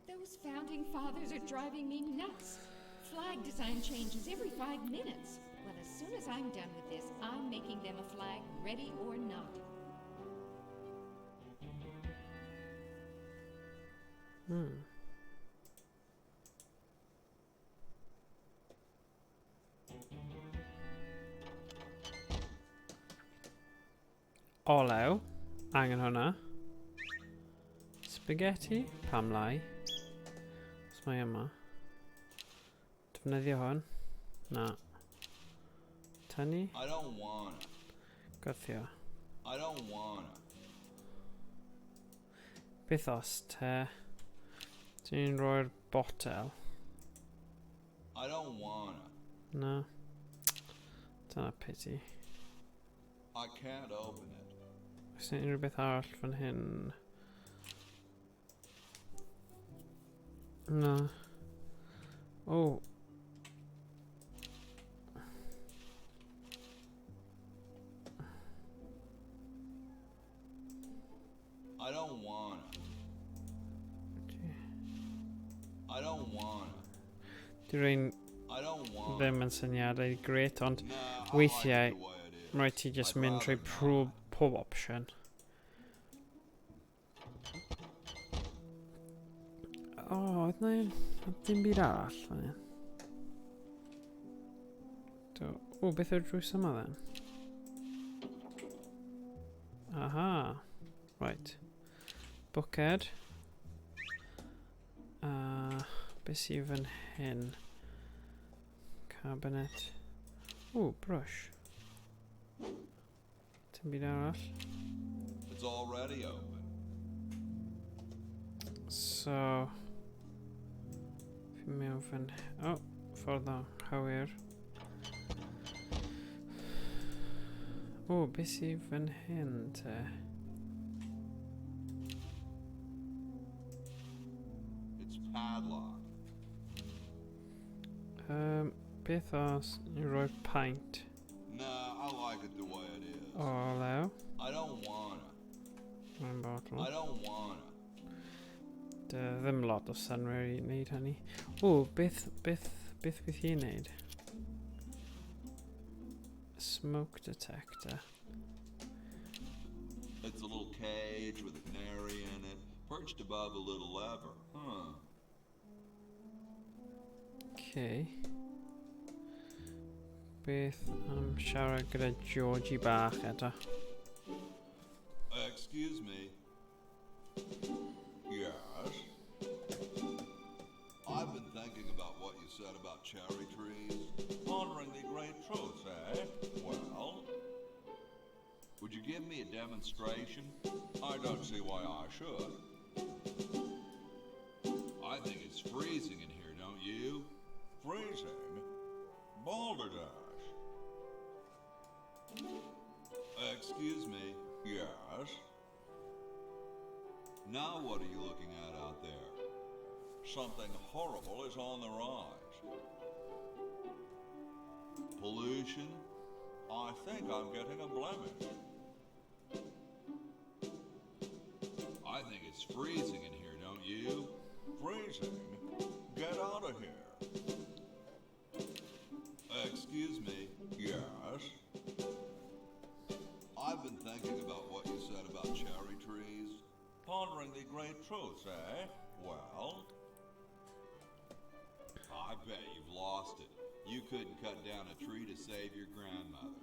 Those founding fathers are driving me nuts. Flag design changes every 5 minutes. Well, as soon as I'm done with this, I'm making them a flag, ready or not. Olew. Angen hwnna. Spaghetti. Pam lai. Os mae yma. Defnyddio hwn. Na. Tynnu. I don't wanna. Gwthio. I don't wanna. Beth os te Ti'n rhoi'r botel? I don't wanna. No. Dyna pity. I can't open it. Oes yna unrhyw beth arall fan hyn? No. Oh. I don't wanna. I don't wanna. Di rhain I don't wanna. ddim yn syniadau gret, ond weithiau rhaid ti just mynd trwy pob opsiwn. O, oedd na dim byd arall fan hyn. O, beth yw'r drws yma then? Aha. Right. Bwced. Beth sydd fan hyn? Cabinet. O, brush. Dim byd arall. It's already open. So... Fi'n mewn fan... O, ffordd anghywir. O, beth sydd fan hyn te? It's padlocked. Beth os you rhoi pint? Nah, I like it the way it is. O, lew? I don't wanna. One bottle. I don't wanna. Ddim lot o synwyr i wneud hynny. O, beth bydd hi'n wneud? Smoke detector. It's a little cage with a canary in it, perched above a little lever. Huh. Okay. Beth am siarad gyda Georgie bach eto? Excuse me. Yes? I've been thinking about what you said about cherry trees. Pondering the great truth, eh? Well, would you give me a demonstration? I don't see why I should. I think it's freezing in here, don't you? Freezing? Balderdash. Excuse me. Yes? Now what are you looking at out there? Something horrible is on the rise. Pollution? I think I'm getting a blemish. I think it's freezing in here, don't you? Freezing? Get out of here. Excuse me. Yes? I've been thinking about what you said about cherry trees. Pondering the great truth, eh? Well, I bet you've lost it. You couldn't cut down a tree to save your grandmother.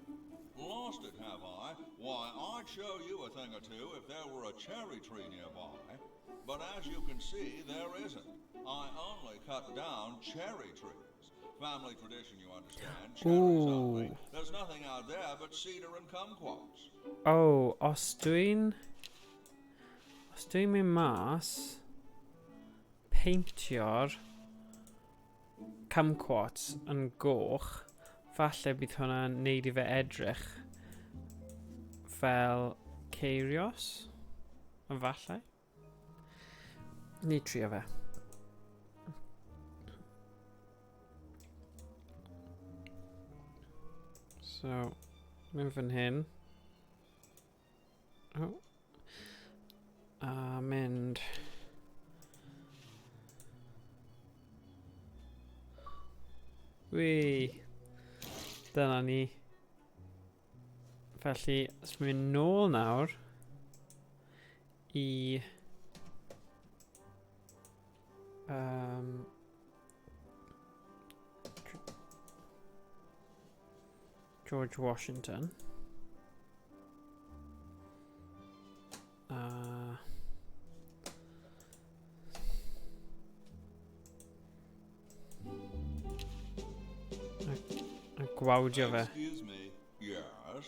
Lost it, have I? Why, I'd show you a thing or two if there were a cherry tree nearby. But as you can see, there isn't. I only cut down cherry trees. Family tradition, you understand. Cherries only. There's nothing out there but cedar and kumquats. Oh, os dwi'n mynd mas peintio'r kumquats yn goch, falle bydd hwnna'n neud I fe edrych fel ceirios, yn falle. Ni trio fe. So, mynd fan hyn. Oh. A mynd. Wee. Dyna ni. Felly, os mynd nôl nawr I George Washington. Gwawdio fe. Excuse me. Yes?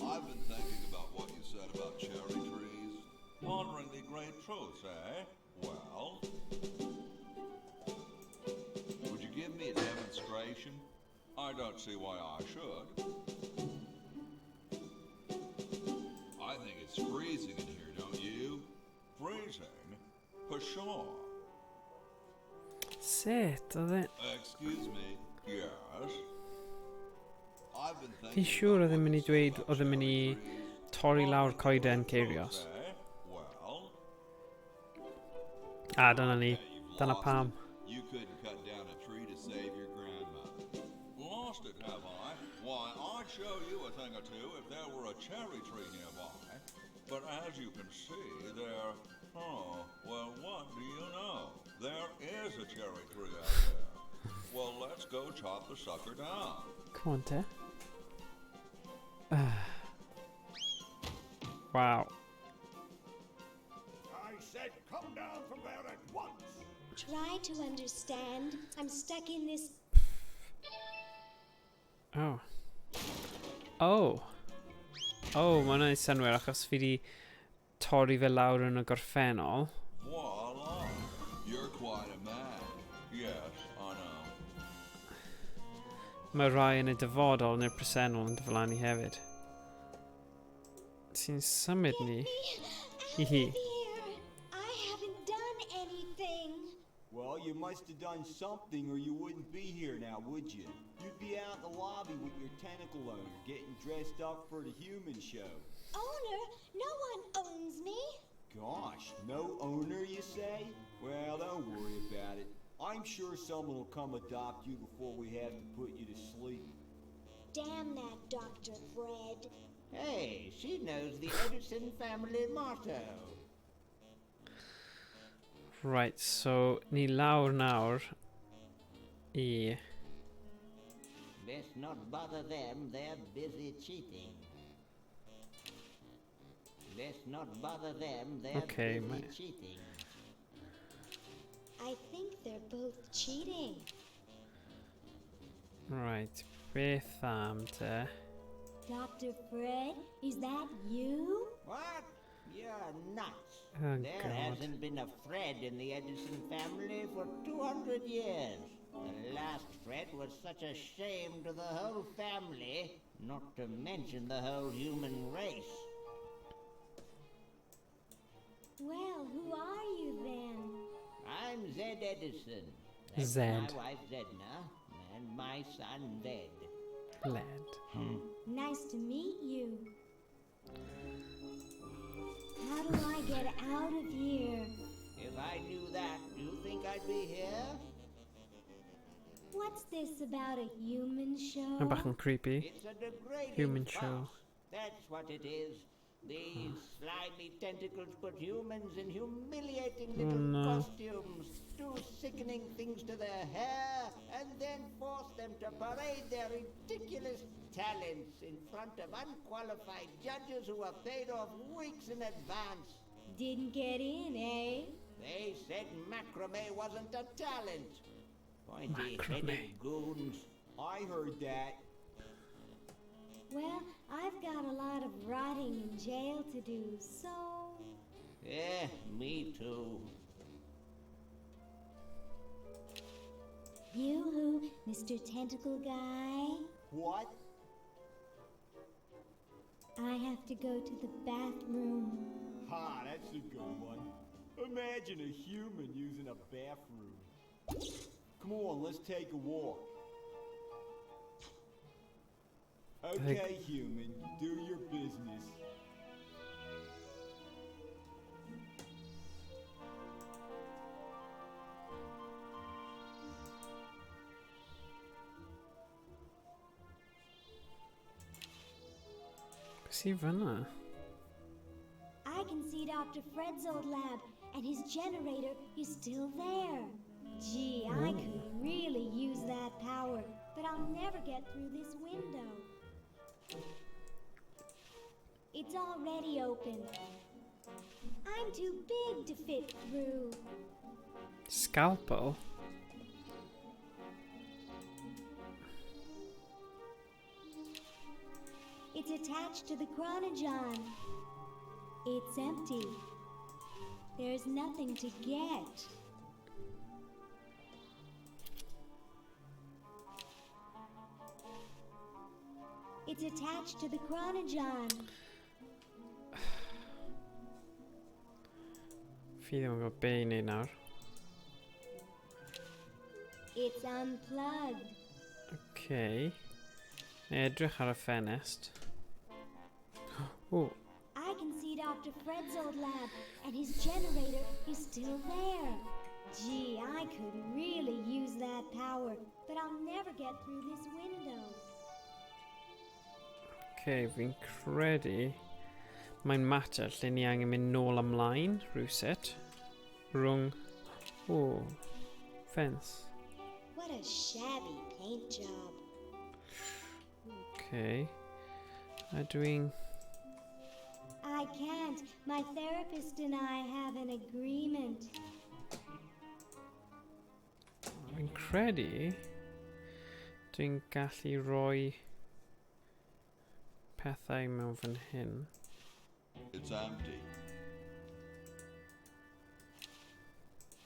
I've been thinking about what you said about cherry trees. Pondering the great truth, eh? Well, ventilation? I don't see why I should. I think it's freezing in here, don't you? Freezing? For sure. Sut, oedd e... Excuse me, yes? I've been Fi'n thinking siŵr oedd e'n mynd i dweud oedd e'n mynd i torri lawr coeden Ceirios. well, A, dyna ni. Dyna pam. you couldn't cut down a tree to save your grandmother. Lost it, have I? Why, I'd show you a thing or two if there were a cherry tree nearby. But as you can see, there... Oh, well, what do you know? There is a cherry tree out there. Well, let's go chop the sucker down. Come on, te. Wow. I said come down from there at once. Try to understand. I'm stuck in this. Oh. Oh. Oh, mae hwnna'n synwyr achos fi di torri fe lawr yn y gorffennol. Voila! You're quite a man. Yes, I know. Mae rai yn y dyfodol neu'r presennol yn dyflannu hefyd. Ti'n symud ni? Hihi. I haven't done anything. Well, you must have done something or you wouldn't be here now, would you? You'd be out in the lobby with your tentacle owner, getting dressed up for the human show. Owner? No one owns me. Gosh, no owner, you say? Well, don't worry about it. I'm sure someone will come adopt you before we have to put you to sleep. Damn that Dr. Fred. Hey, she knows the Edison family motto. Right, so ni lawr nawr I... Best not bother them, they're busy cheating. Best not bother them, they're busy cheating. I think they're both cheating. Right, beth am te? Dr. Fred, is that you? What? You're nuts. Oh, there God. hasn't been a Fred in the Edison family for 200 years. The last Fred was such a shame to the whole family, not to mention the whole human race. Well, who are you then? I'm Zed Edison. That's Zed. my wife Zedna, and my son Led. Led. Nice to meet you. How do I get out of here? If I knew that, do you think I'd be here? What's this about a human show? I'm back and creepy. It's a degrading Human farce. show. That's what it is. These slimy tentacles put humans in humiliating little costumes, do sickening things to their hair, and then force them to parade their ridiculous talents in front of unqualified judges who are paid off weeks in advance. Didn't get in, eh? They said macrame wasn't a talent. Pointy-headed goons. I heard that. Well, I've got a lot of rotting in jail to do, so... Yeah, me too. You who, Mr. Tentacle Guy? What? I have to go to the bathroom. Ha, that's a good one. Imagine a human using a bathroom. Come on, let's take a walk. Okay, human, do your business. See Vanna. I can see Dr. Fred's old lab, and his generator is still there. Gee, I could really use that power, but I'll never get through this window. It's already open. I'm too big to fit through. Scalpel? It's attached to the chronogon. It's empty. There's nothing to get. It's attached to the chronogon. Fi ddim yn gwybod be I wneud nawr. It's unplugged. Okay. Edrych ar y ffenest. Oh. I can see Dr. Fred's old lab, and his generator is still there. Gee, I could really use that power, but I'll never get through this window. Okay, fi'n credu mae'n mater lle ni angen mynd nôl ymlaen rhywsut rhwng... Oh, fence. What a shabby paint job. Okay. Ydw i'n... I can't. My therapist and I have an agreement. Fi'n credu dwi'n gallu rhoi pethau mewn fan hyn. It's empty.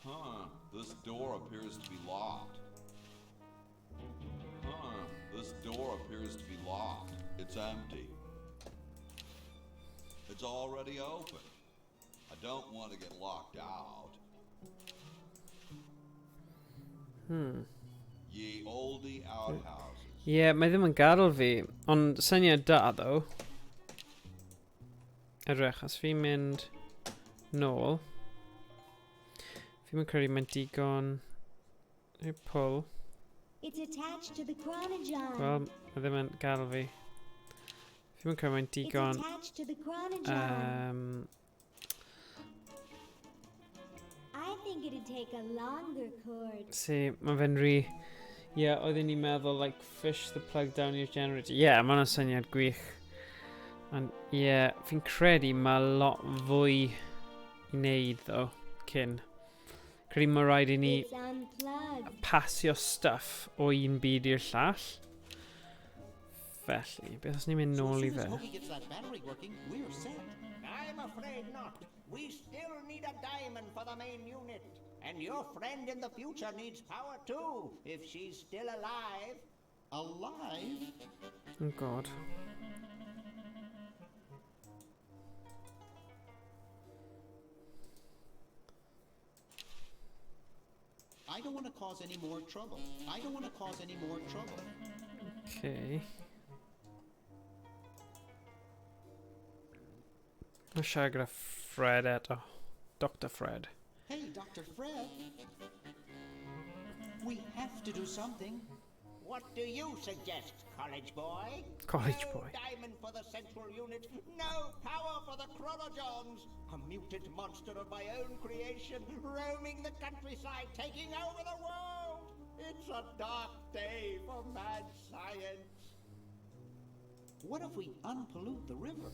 Huh, this door appears to be locked. Huh, this door appears to be locked. It's empty. It's already open. I don't want to get locked out. Ye oldie outhouses. Yeah, mae ddim yn gadael fi, ond syniad da ddo. Edrych, os fi'n mynd nôl, fi'n credu mae'n digon i'r pull. It's attached to the chronogon. Wel, mae ddim yn gadael fi. Fi'n credu mae'n digon... It's attached to the chronogon. I think it'd take a longer cord. See, mae fe'n rhi... Yeah, oedden ni'n meddwl, like, fish the plug down your generator. Yeah, mae hwnna'n syniad gwych. And, yeah, fi'n credu mae lot fwy I wneud, ddo, cyn. Credu mae rhaid I ni pasio stuff o un byd i'r llall. Felly, beth os ni'n mynd nôl I fe? I'm afraid not. We still need a diamond for the main unit. And your friend in the future needs power too, if she's still alive. Alive? Oh God. I don't want to cause any more trouble. I don't want to cause any more trouble. Okay. Mae'n siarad gyda Fred eto. Dr. Fred. Hey, Dr. Fred. We have to do something. What do you suggest, college boy? College boy. No diamond for the central unit. No power for the chronogons. A mutant monster of my own creation, roaming the countryside, taking over the world. It's a dark day for mad science. What if we unpollute the river?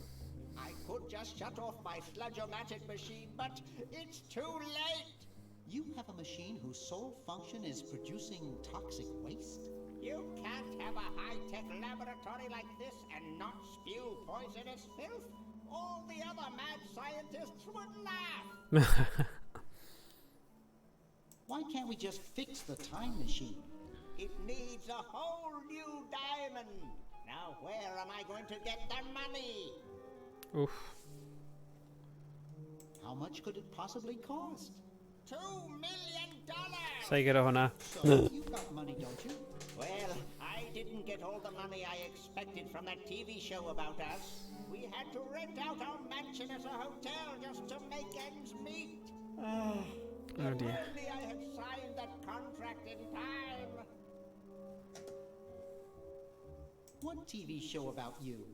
I could just shut off my sludge-o-matic machine, but it's too late. You have a machine whose sole function is producing toxic waste? You can't have a high-tech laboratory like this and not spew poisonous filth. All the other mad scientists would laugh. Why can't we just fix the time machine? It needs a whole new diamond. Now where am I going to get the money? Oof. How much could it possibly cost? $2 million! Say gyda hwnna. So you've got money, don't you? Well, I didn't get all the money I expected from that TV show about us. We had to rent out our mansion as a hotel just to make ends meet. Oh dear. If only I had signed that contract in time. What TV show about you?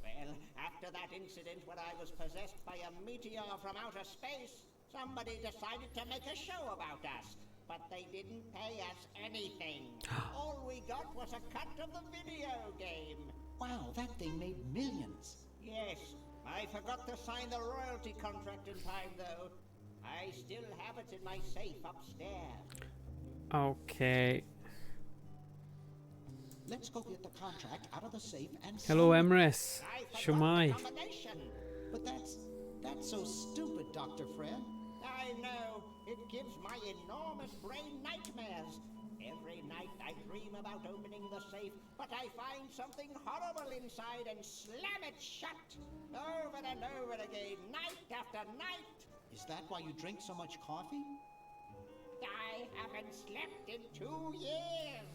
Well, after that incident when I was possessed by a meteor from outer space, somebody decided to make a show about us. But they didn't pay us anything. All we got was a cut of the video game. Wow, that thing made millions. Yes, I forgot to sign the royalty contract in time, though. I still have it in my safe upstairs. Okay. Let's go get the contract out of the safe and Hello, Emrys. Shumai. But that's so stupid, Dr. Fred. I know. It gives my enormous brain nightmares. Every night I dream dream about opening the safe, but I find something horrible inside and slam it shut. Over and over again, night after night. Is that why you drink so much coffee? I haven't slept in 2 years.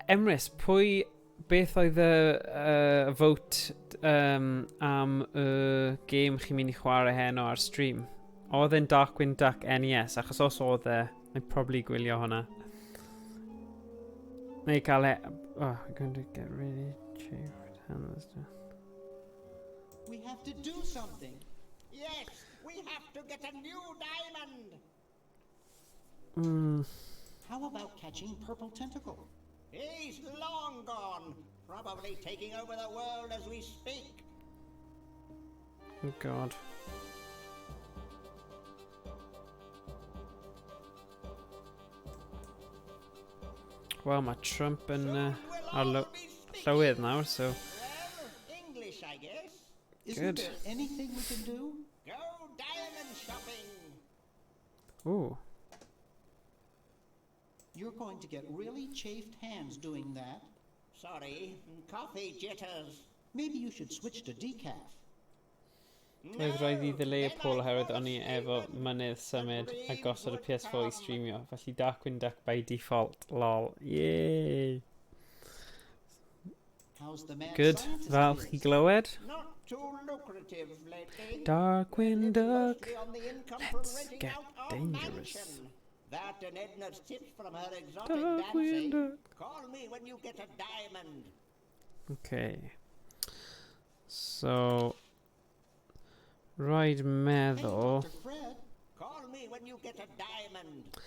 Emrys, beth oedd y vote am y game chi'n mynd I chwarae heno ar stream? Oedd e'n Darkwing Duck NES, achos os oedd e, I'd probably gwylio hwnna. Neu cael e... Oh, I'm going to get really chafed. We have to do something. Yes, we have to get a new diamond. How about catching Purple Tentacle? He's long gone. Probably taking over the world as we speak. Oh God. Well, mae Trump yn ar llywydd nawr, so... English, I guess. Isn't there anything we can do? Go diamond shopping. Ooh. You're going to get really chafed hands doing that. Sorry, coffee jitters. Maybe you should switch to decaf. Roedd rhaid I ddileu y pôl oherwydd o'n I efo mynydd symud a gosod y PS4 I streamio, felly Darkwing Duck by default, lol. Yay! Good, fel chi glywed. Not too lucrative lately. Darkwing Duck, let's get dangerous. That and Edna's tips from her exotic Darkwing dancing. Duck. Call me when you get a diamond. Okay. So... Rhaid meddwl... Call me when you get a diamond.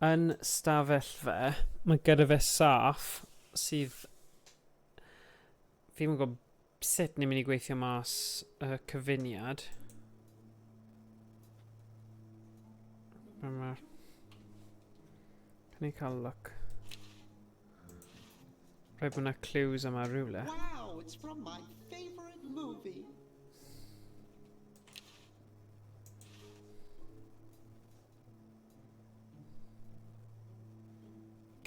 Yn stafell fe, mae gyda fe saff sydd... Fi ddim yn gwybod sut ni'n mynd I gweithio mas y cyfuniad. Can I cael look? Rhaid bod yna clues yma rhywle. Wow, it's from my favorite movie.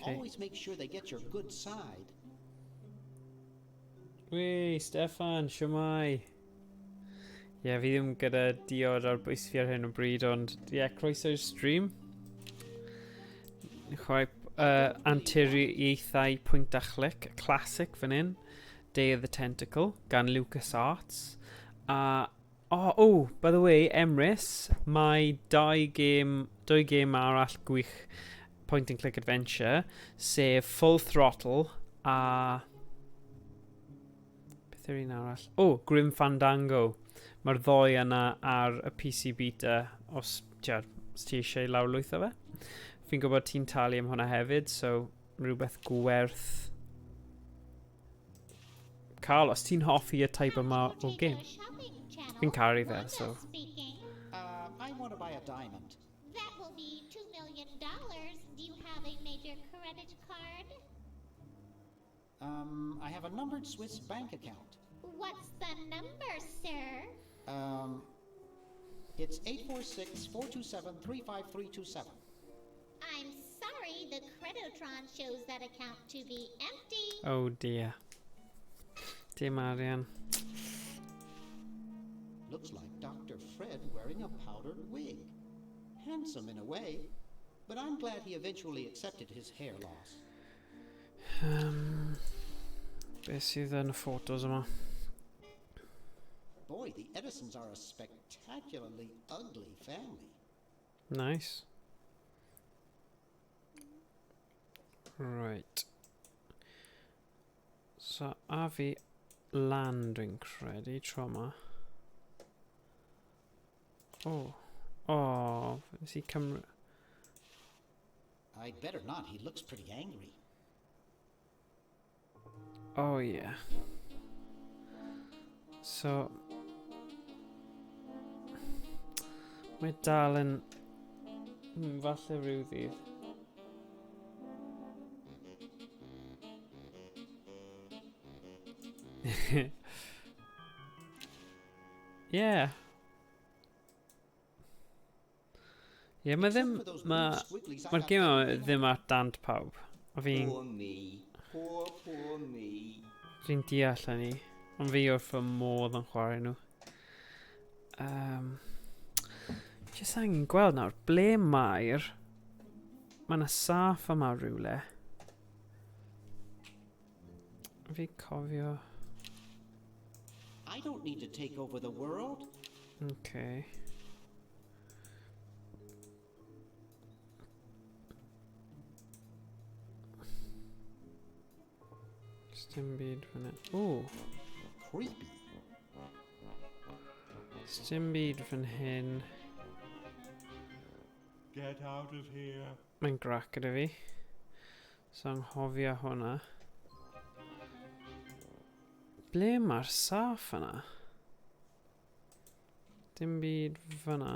Okay. Always make sure they get your good side. Wei, Steffan, siwmai. Ie, fi ddim gyda diod ar bwys fi ar hyn o bryd, ond ie, croeso'r stream. Chwarae anturiaethau Pwynt a Chlic, classic fan hyn. Day of the Tentacle, gan LucasArts. By the way, Emrys, mae dwy game arall gwych point and click adventure, sef Full Throttle a... Beth yw'r un arall? Grim Fandango. Mae'r ddoi yna ar y PC Beta os ti eisiau lawrlwytho fe. Fi'n gwybod ti'n talu am hwnna hefyd, so rhywbeth gwerth cael os ti'n hoffi y type yma o game. Fi'n caru fe, so... I want to buy a diamond. That will be $2 million. Do you have a major credit card? I have a numbered Swiss bank account. What's the number, sir? It's 846-427-35327. I'm sorry, the Credotron shows that account to be empty. Oh dear. Dear Marianne. Looks like Dr. Fred wearing a powdered wig. Handsome in a way, but I'm glad he eventually accepted his hair loss. Beth sydd yn y photos yma? Boy, the Edisons are a spectacularly ugly family. Nice. Right. So, a fi lan dwi'n credu tro yma. Is he Cymraeg? I'd better not, he looks pretty angry. Oh yeah. So... Mae dal yn... falle rhyw ddydd. Yeah. Ie, mae ddim... Mae'r gêm yma ddim ar dant pawb. A fi'n... Poor me. Poor me. Fi'n deall hynny. Ond fi wrth fy modd yn chwarae nhw. Jyst angen gweld nawr, ble mae'r... Mae yna saff yma rhywle. Fi cofio... I don't need to take over the world. Okay. Stim byd fan hyn. Ooh. Creepy. Stim byd fan hyn. Get out of here. Mae'n grac gyda fi. So anghofio hwnna. Ble mae'r saff yna? Dim byd fyna.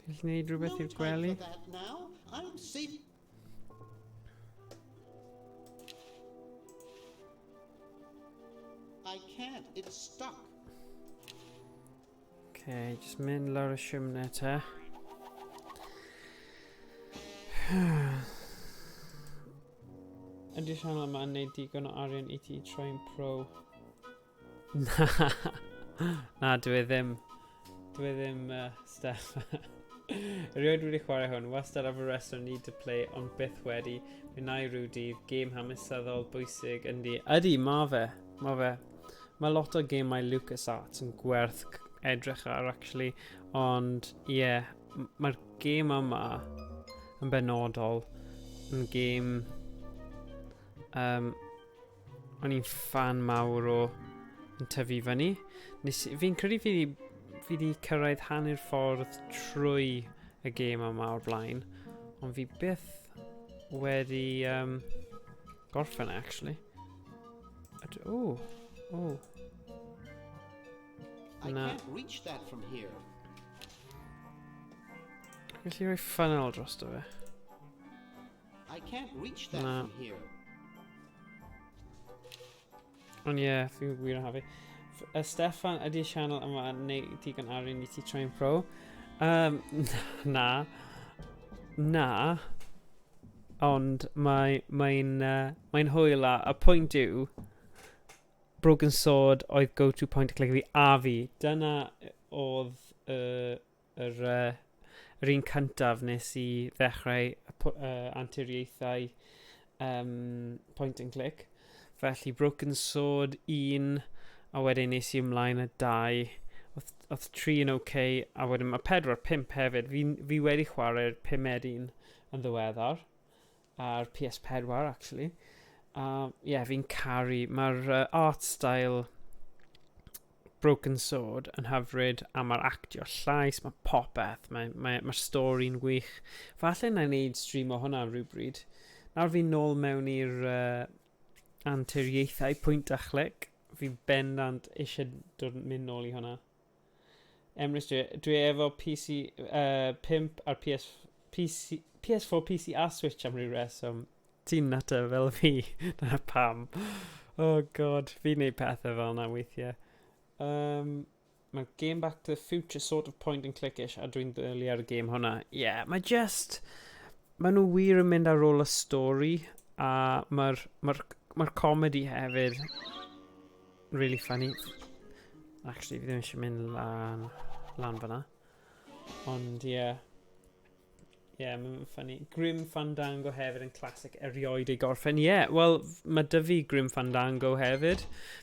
Dwi'n gwneud rhywbeth i'r gwely? I can't, it's stuck. Okay, just mynd lawr y siwmne te. Ydy'r sianel yma yn neud digon o arian i ti troi'n pro? Na, dwi ddim. Dwi ddim, Steph. Erioed wedi chwarae hwn, wastad af y rest o need to play, ond byth wedi. Fe na i rhyw dydd, gêm hanesyddol bwysig yndi. Ydy, ma fe. Mae lot o gemau LucasArts yn gwerth edrych ar, actually. Ond, ie, mae'r gêm yma yn benodol yn gêm o'n i'n fan mawr o yn tyfu fyny. Fi'n credu fi wedi cyrraedd hanner ffordd trwy y gêm yma o'r blaen, ond fi byth wedi gorffen, actually. Oh. I can't reach that from here. Gallu rhoi funnel dros do fe? I can't reach that from here. Ond ie, fi'n wir yn hafu. Steffan, ydy'r sianel yma yn neud digon arian i ti troi'n pro? Na. Ond mae'n hwyl a pwynt yw Broken Sword oedd go-to point Chlic fi a fi. Dyna oedd yr un cyntaf nes i ddechrau anturiaethau point and click. Felly Broken Sword 1 a wedyn nes i ymlaen y 2. Oedd 3 yn okay a wedyn mae 4, 5 hefyd. Fi wedi chwarae'r 5 edyn yn ddiweddar ar PS4 actually. Fi'n caru. Mae'r art style Broken Sword yn hyfryd a mae'r actio llais, mae popeth, mae'r stori'n wych. Falle na'n neud stream o hwnna rhywbryd. Nawr fi'n nôl mewn i'r anturiaethau Pwynt a Chlic. Fi bendant eisiau mynd nôl i hwnna. Emrys, dwi efo PC 5 ar PS4, PC a Switch am ryw reswm. Ti'n nutter fel fi. Dyna pam. Oh god, fi'n neud pethau fel yna weithiau. Mae Game Back to the Future sort of point and click-ish a dwi'n dwlu ar y game hwnna. Mae nhw wir yn mynd ar ôl y stori a mae'r comedy hefyd really funny. Actually, fi ddim eisiau mynd lan fyna. Ond mae'n funny. Grim Fandango hefyd yn classic erioed ei gorffen. Wel, mae dy fi Grim Fandango hefyd.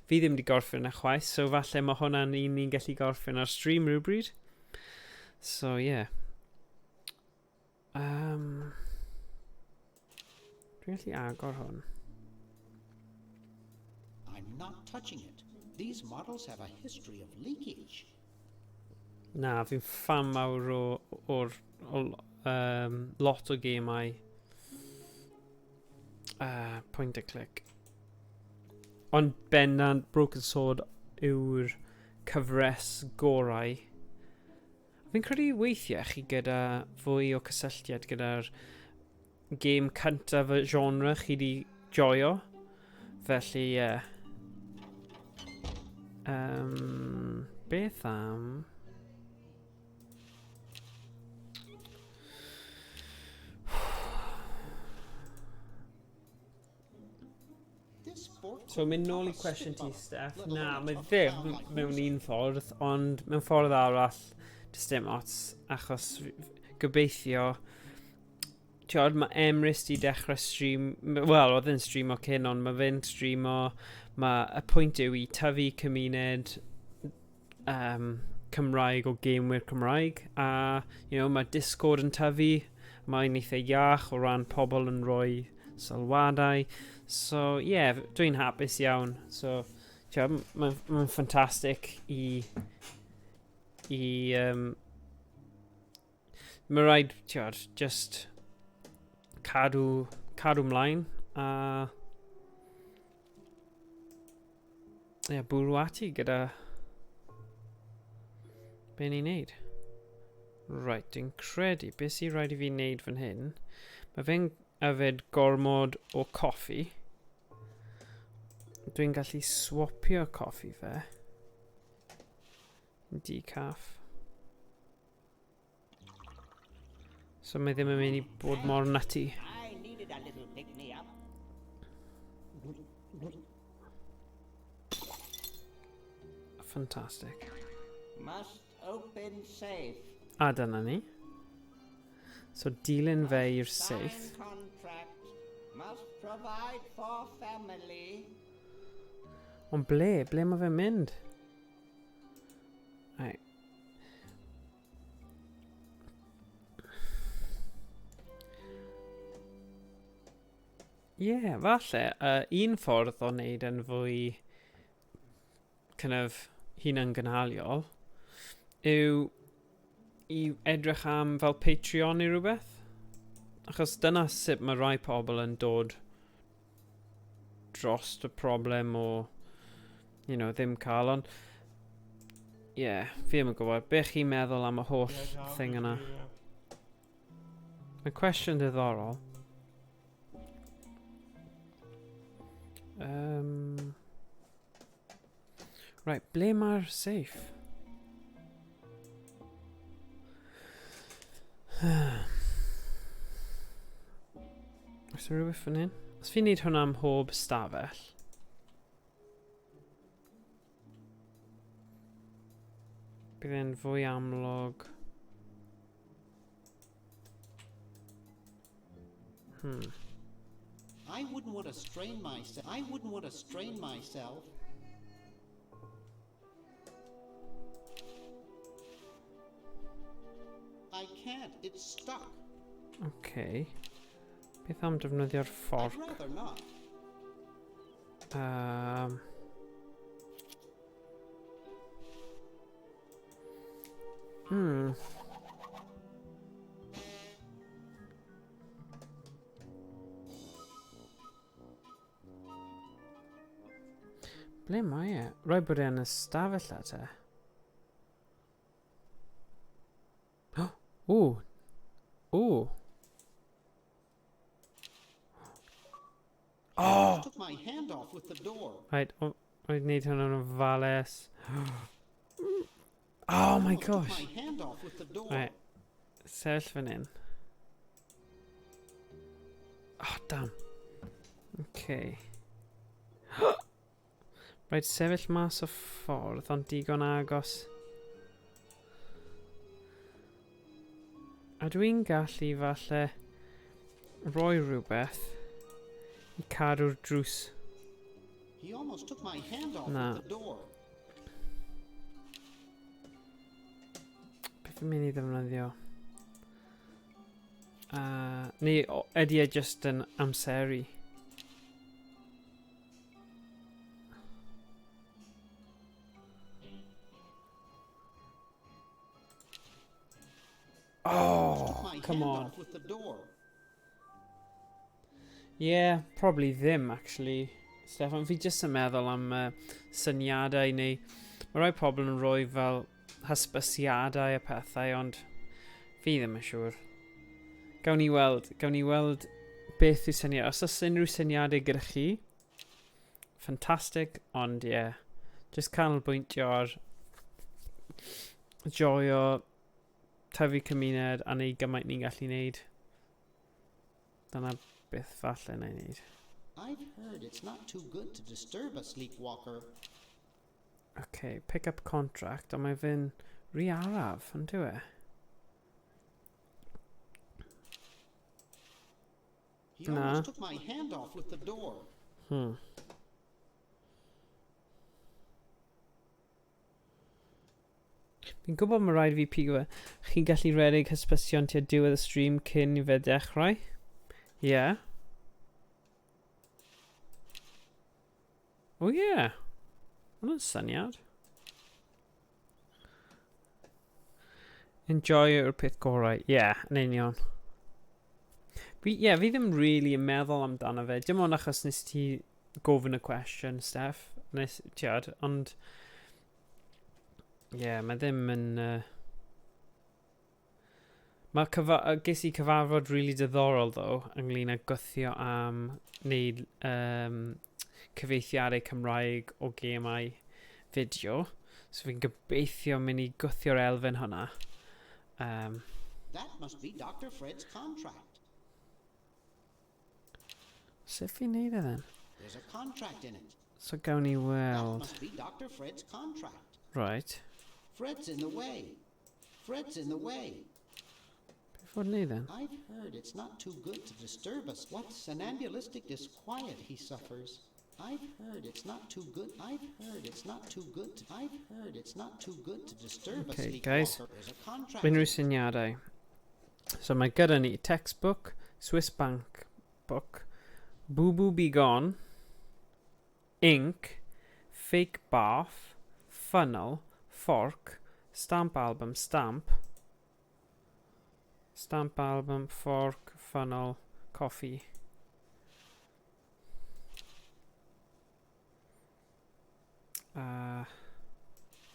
Fi ddim wedi gorffen y chwaith, so falle mae hwnna'n un ni'n gallu gorffen ar stream rhywbryd. So, Dwi'n gallu agor hwn. I'm not touching it. These models have a history of leakage. Na, fi'n fan mawr o'r lot o gemau point and click. Ond bendant Broken Sword yw'r cyfres gorau. Fi'n credu weithiau chi gyda fwy o cysylltiad gyda'r game cyntaf y genre chi di joio. Felly, ie. Beth am... So, mynd nôl I cwestiwn ti, Steph. Na, mae ddim mewn un ffordd, ond mewn ffordd arall, jyst dim ots, achos gobeithio, tiod, mae Emrys di dechrau stream, wel, oedd yn streamo cyn, ond mae fe'n streamo, mae y pwynt yw I tyfu cymuned Cymraeg o gamewyr Cymraeg, a, you know, mae Discord yn tyfu, mae'n eitha iach o ran pobl yn rhoi sylwadau, so, yeah, dwi'n hapus iawn. So, mae'n ffantastig I mae rhaid, tiod, just cadw mlaen, a bwrw ati gyda be ni'n neud. Right, dwi'n credu, beth sy'n rhaid I fi wneud fan hyn, mae fe'n yfed gormod o coffi. Dwi'n gallu swapio coffi fe. Decaf. So mae ddim yn mynd I bod mor nutty. I needed a little pick-me-up. Fantastic. Must open safe. A dyna ni. So dilyn fe i'r safe. Sign contract. Must provide for family. Ond ble mae fe'n mynd? Right. Yeah, falle. Un ffordd o wneud yn fwy kind of hunan-gynhaliol yw I edrych am fel Patreon I rhywbeth. Achos dyna sut mae rai pobl yn dod dros y problem o, you know, ddim cael, ond yeah, fi ddim yn gwybod. Be chi'n meddwl am y holl thing yna? Mae'n cwestiwn diddorol. Right, ble mae'r safe? Oes yna rhywbeth fan hyn? Os fi'n neud hwnna am hob stafell. Bydd e'n fwy amlwg. I wouldn't want to strain myself. I wouldn't want to strain myself. I can't. It's stuck. Okay. Beth am defnyddio'r fforc? I'd rather not. Ble mae e? Rhaid bod e'n ystafell at e. Ooh. Ooh. Oh! Took my hand off with the door. Right, I'd need hwnna'n ofalus. Oh my gosh. Took my hand off with the door. Right, sefyll fan hyn. Oh, damn. Okay. Right, sefyll mas o ffordd, ond digon agos. A dwi'n gallu falle rhoi rhywbeth I cadw'r drws. He almost took my hand off Na. with the door. Beth fi'n mynd I ddefnyddio? Neu ydy e just yn amseru? Oh, come on. With the door. Yeah, probably ddim, actually. Steffan, fi jyst yn meddwl am syniadau neu... Mae rai pobl yn rhoi fel hysbysiadau a pethau, ond fi ddim yn siŵr. Gawn ni weld beth yw syniadau. Os oes unrhyw syniadau gyda chi, ffantastig, ond ie, jyst canolbwyntio ar joio tyfu cymuned a neud gymaint ni'n gallu neud. Dyna beth falle na i neud. I've heard it's not too good to disturb a sleepwalker. Okay, pick up contract, ond mae fe'n rhy araf, yn dyw e? He almost took my hand off with the door. Fi'n gwybod mae rhaid fi pigo fe. Chi'n gallu redeg hysbysion tua diwedd y stream cyn i fe dechrau? Ie. O ie. Hwna'n syniad. Enjoy yw'r peth gorau. Ie, yn union. Fi ddim really yn meddwl amdano fe. Dim ond achos nes ti gofyn y cwestiwn, Steph. Nes, tiad, ond... Ie, mae ddim yn... Ges i cyfarfod really diddorol, ddo, ynglyn â gwythio am wneud cyfeithiadau Cymraeg o gemau fideo. So fi'n gobeithio mynd i gwythio'r elfen hwnna. That must be Dr. Fred's contract. Sut fi'n neud e then? There's a contract in it. So gawn ni weld. That must be Dr. Fred's contract. Right. Fred's in the way. Fred's in the way. Beth fod ni then? I've heard it's not too good to disturb us. What somnambulistic disquiet he suffers. I've heard it's not too good. I've heard it's not too good. I've heard it's not too good to disturb us. Okay, guys. Unrhyw syniadau. So mae gyda ni textbook, Swiss bank book, Boo Boo Be Gone, ink, fake bath, funnel, fork, stamp album, stamp, fork, funnel, coffee.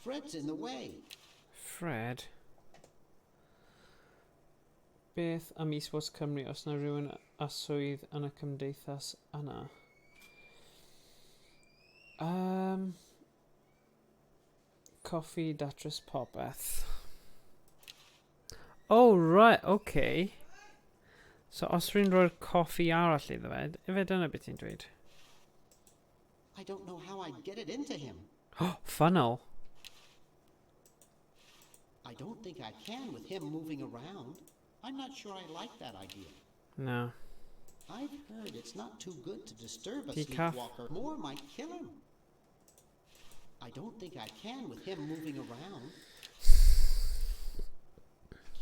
Fred's in the way. Fred. Beth am Is-was Cymru os na rhywun â swydd yn y cymdeithas yna? Coffee, datrys, popeth. Oh, right, okay. So os rwy'n rhoi'r coffi arall iddo fe, efe dyna beth ti'n dweud? I don't know how I'd get it into him. Oh, funnel. I don't think I can with him moving around. I'm not sure I like that idea. No. I've heard it's not too good to disturb a Decaf. sleepwalker. More might kill him. I don't think I can with him moving around.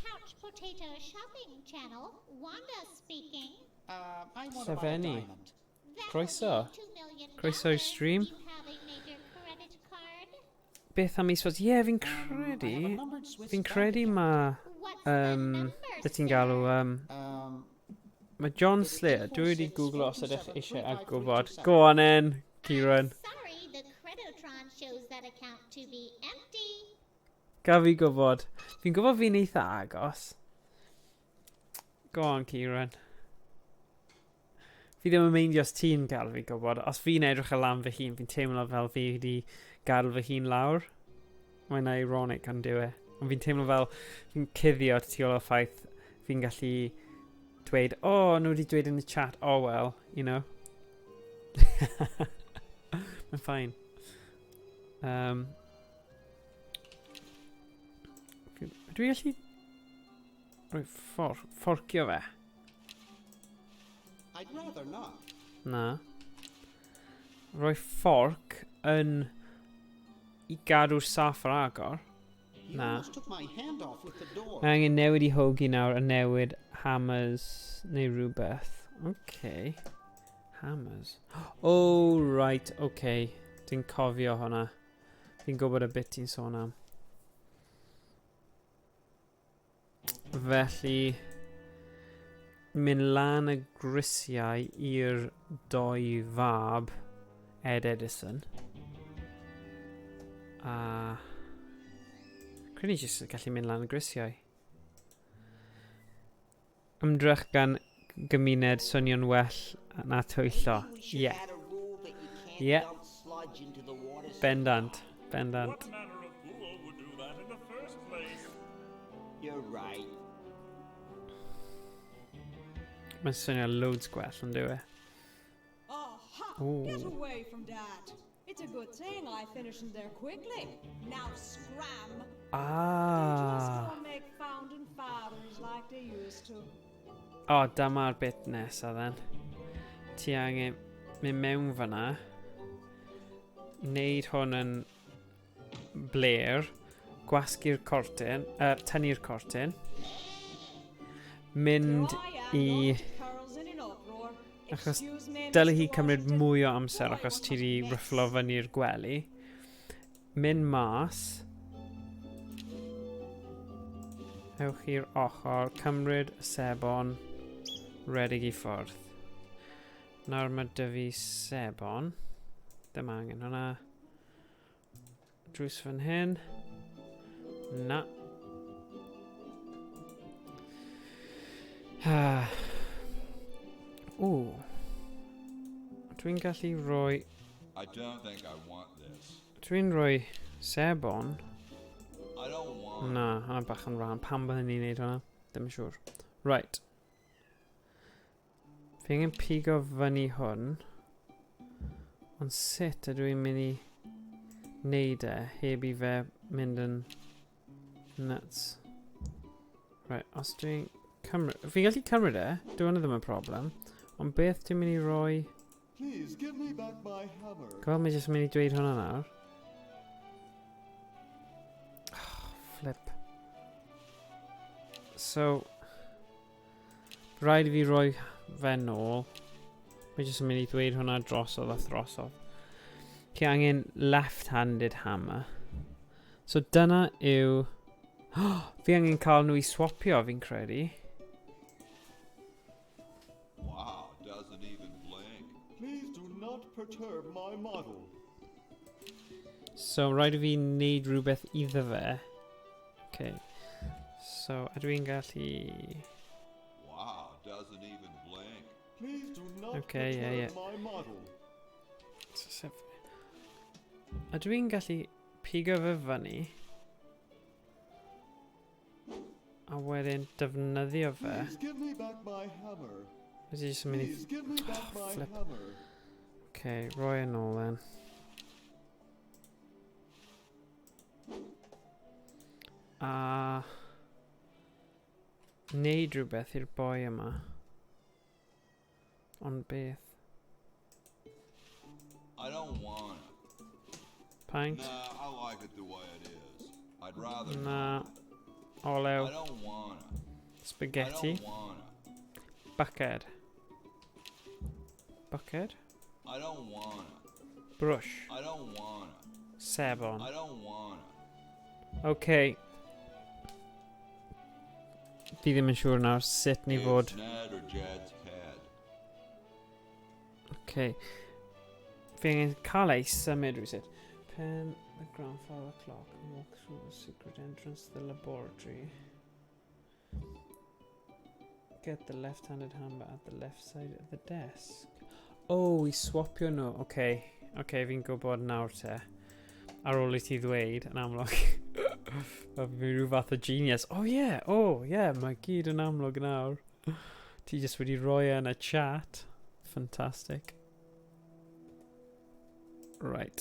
Couch Potato Shopping Channel, Wanda speaking. I want to buy a Sefeni. diamond. Croeso. Croeso $2 stream. You have a major credit card. Beth am Is-was? Ie, fi'n credu ma... Beth ti'n galw... Mae John Slater, dwi wedi googlo os ydych eisiau ag gwybod. Go on in, Kieran. Sorry, the Credotron shows that account to be empty. Ga fi gwybod. Fi'n gwybod fi'n eitha agos. Go on, Kieran. Fi ddim yn meindio os ti'n gael fi gwybod. Os fi'n edrych y lan fy hun, fi'n teimlo fel fi wedi gadw fy hun lawr. Mae'n ironic ond dyw e. Ond fi'n teimlo fel fi'n cuddio tu ôl y ffaith fi'n gallu dweud, oh, nhw wedi dweud in y chat, oh well, you know. Mae'n fine. Dwi gallu rhoi fforcio fe? I'd rather not. Na. Rhoi fforc yn i gadw'r saff ar agor? He almost took my hand off with the door. Mae angen newid i hogi nawr a newid hammers neu rhywbeth. Okay. Hammers. Oh, right, okay. Dwi'n cofio hwnna. Fi'n gwybod y bit ti'n sôn am. Felly, mynd lan y grisiau i'r doi fab Ed Edison. A... Cryn ni jyst gallu mynd lan y grisiau. Ymdrech gan gymuned swnio'n well na twyllo. Ie. Ie. sludge into the water Bendant. supply. Bendant. What manner of fool would do that in the first place? You're right. Mae'n swnio loads gwell yn dyw e. Aha! Ooh. Get away from that. It's a good thing I finished in there quickly. Now scram. They just don't make founding fathers like they used to. O, dyma'r bit nesa then. Ti angen mynd mewn fyna. Neud hwn yn bler. Gwasgu'r cortyn. Tynnu'r cortyn. Mynd i... Achos dyle hi cymryd mwy o amser achos ti di ryfflo fyny'r gwely. Mynd mas. Ewch i'r ochr, cymryd y sebon, redig i ffwrdd. Nawr mae dy fi sebon. Dim angen hwnna. Drws fan hyn. Na. Ooh. Dwi'n gallu rhoi... I don't think I want this. Dwi'n rhoi sebon. I don't want... Na, hwnna bach yn rhan. Pam byddwn ni'n neud hwnna? Dim yn siŵr. Right. Fi angen pigo fyny hwn. Ond sut ydw i'n mynd i neud e heb i fe mynd yn nuts. Right, os dwi'n cymryd... Fi'n gallu cymryd e, dyw hwnna ddim yn problem. Ond beth dwi'n mynd i roi... Please, give me back my hammer. Gweld mi jyst yn mynd i dweud hwnna nawr. Oh, flip. So... Rhaid i fi roi fe nôl. Mi jyst yn mynd i dweud hwnna drosodd a throsodd. Ci angen left-handed hammer. So dyna yw... Fi angen cael nhw i swapio fi'n credu. Wow, doesn't even blink. Please do not perturb my model. So rhaid i fi wneud rhywbeth iddo fe. Okay. So ydw i'n gallu... Wow, doesn't even blink. Please do not Okay, perturb my model. Ydw i'n gallu pigo fe fyny a wedyn defnyddio fe. Please give me back my hammer. Please give me back my hammer. Okay, roi yn ôl then. A neud rhywbeth i'r boi yma. Ond beth? I don't want it. Pint? Nah, I like it the way it is. I'd rather Na. not. Olew. I don't want it. Spaghetti. I don't want it. Bucket. Bucket? I don't want it. Brush. I don't want it. Sebon. I don't want it. Okay. Fi ddim yn siŵr nawr sut ni fod. It's Ned or Jed's head. Okay. Fi angen cael ei symud rhywsut. Pen the grandfather clock and walk through the secret entrance to the laboratory. Get the left-handed hammer at the left side of the desk. Oh, I swapio nhw. Okay. Okay, fi'n gwybod nawr te. Ar ôl I ti ddweud, yn amlwg. Mae fi rhyw fath o genius. Oh yeah, mae gyd yn amlwg nawr. Ti just wedi rhoi yn y chat. Fantastic. Right.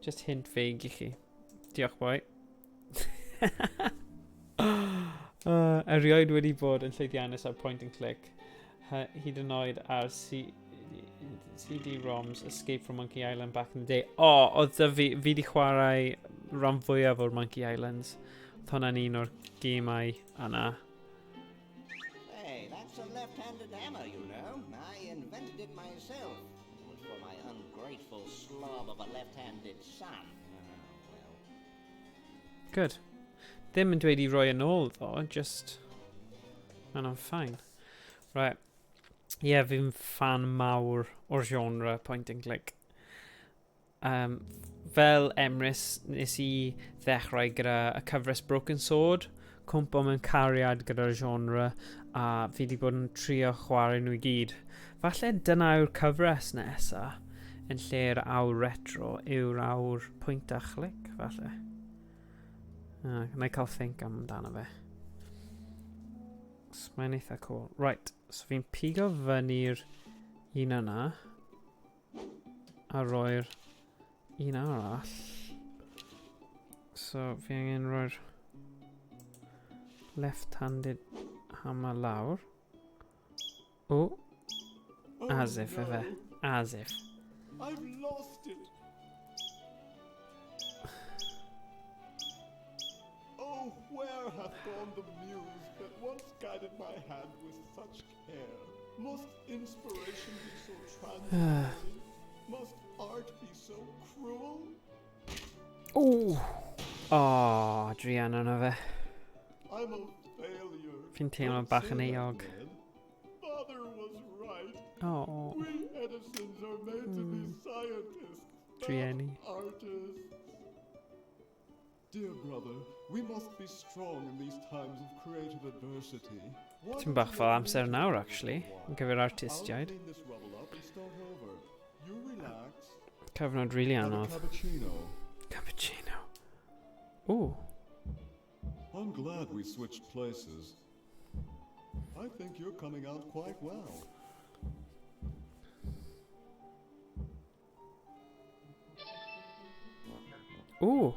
Just hint vague I chi. Diolch boi. Erioed wedi bod yn llwyddiannus ar Point and Click. Hyd yn oed ar CD-ROMs Escape from Monkey Island back in the day. Oedd fi di chwarae rhan fwyaf o'r Monkey Islands. Oedd hwnna'n un o'r gemau yna. Hey, that's a left-handed hammer, you know. I invented it myself. It was for my ungrateful slob of a left-handed son. Well. Good. Ddim yn dweud I roi yn ôl ddo, just... Man, I'm fine. Right. Yeah, fi'n fan mawr o'r genre Point and Click. Fel Emrys, nes I ddechrau gyda y cyfres Broken Sword, cwmpo mewn cariad gyda'r genre, a fi di bod yn trio chwarae nhw I gyd. Falle dyna yw'r cyfres nesa. yn lle'r awr retro yw'r awr Pwynt a Chlic, falle. Na i cael think amdano fe. So, mae'n eitha cool. Right, so fi'n pigo fyny'r un yna. A roi'r un arall. So, fi angen roi'r left-handed hammer lawr. Oh, as if, no. as if. I've lost it. Oh, where hath gone the muse that once guided my hand with such care? Must inspiration be so transforming? Must art be so cruel? Oh, Drian yna fe. I'm a failure. Fi'n teimlo bach yn eog. Father was right. Oh. We Edisons are made to be scientists, Drieni. not artists. Dear brother, we must be strong in these times of creative adversity. Ti'n bach fel amser nawr, actually, yn gyfer artistiaid. I'll clean this rubble up and start over. You relax. Cyfnod really anodd. Cappuccino. Cappuccino. Ooh. I'm glad we switched places. I think you're coming out quite well. Ooh.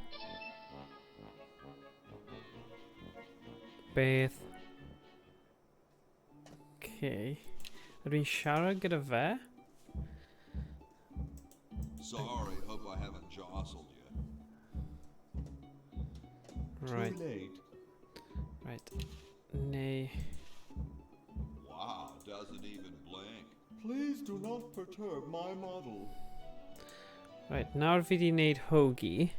Beth. Okay. Ydw i'n siarad gyda fe? Sorry, hope I haven't jostled you. Right. Too late. Right. Neu... Wow, doesn't even blink. Please do not perturb my model. Right, nawr fi di wneud hoagie.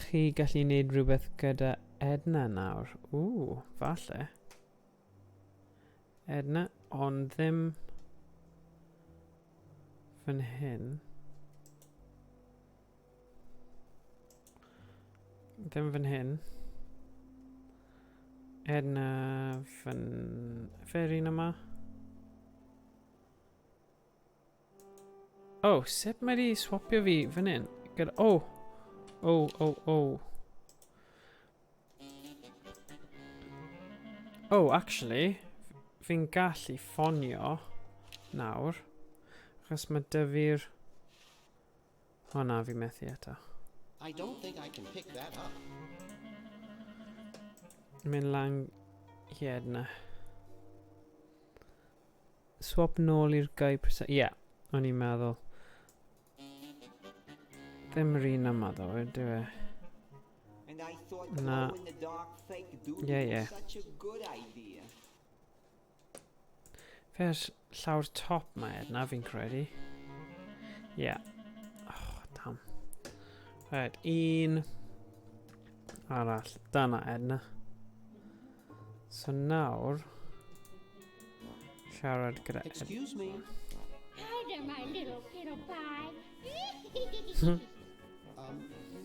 Chi gallu wneud rhywbeth gyda Edna nawr. Ooh, falle. Edna, ond ddim fan hyn. Ddim fan hyn. Edna fan... Fe'r un yma. Oh, sut mae di swapio fi fan hyn? Gyda... Oh! Oh. Oh, actually, fi'n gallu ffonio nawr. Achos mae dy fi'r... O na, fi methu eto. I don't think I can pick that up. Mynd lang i Edna. Swap nôl i'r gau percent... Ie, o'n i'n meddwl. Ddim yr un yma ddo, ydw e. And I thought Na. glow in the dark fake doodle Yeah. was such a good idea. Fe'r llawr top ma Edna, fi'n credu. Ie. Oh, damn. Right, un arall. Dyna Edna. So nawr... Siarad gyda Edna. Excuse me. Hi there, my little pie.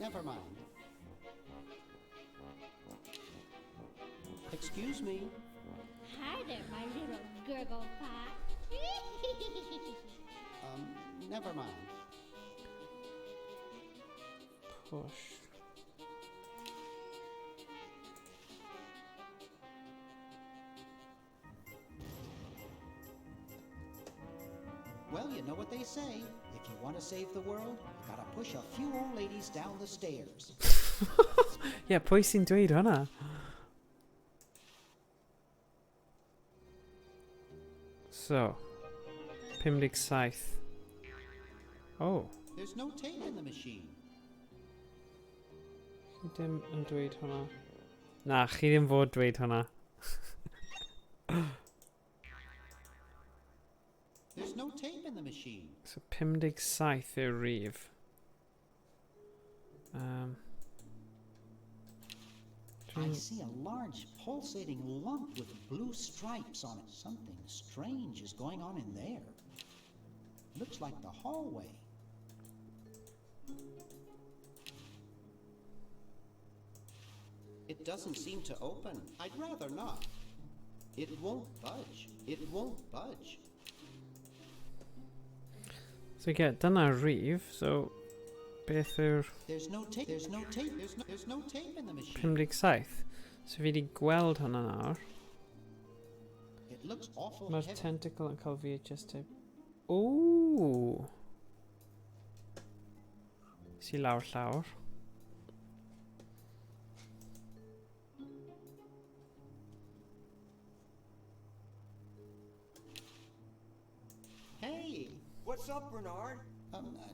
Never mind. Excuse me. Hi there, my little gurgle pie. Never mind. Push. Well, you know what they say. If you want to save the world, you gotta push a few old ladies down the stairs. Yeah, pwy sy'n dweud hwnna? So, 57. Oh. There's no tape in the machine. Chi ddim yn dweud hwnna. Na, chi ddim fod dweud hwnna. There's no tape in the machine. So 57 yw'r rif. I see a large pulsating lump with blue stripes on it. Something strange is going on in there. Looks like the hallway. It doesn't seem to open. I'd rather not. It won't budge. It won't budge. So yeah, dyna rhif, so beth yw'r There's no tape. There's no tape. There's no tape in the machine. 57. So fi wedi gweld hwnna nawr. It looks awful. Mae'r Tentacle yn cael VHS tape. Ooh. Si lawr llawr. Hey! What's up, Bernard?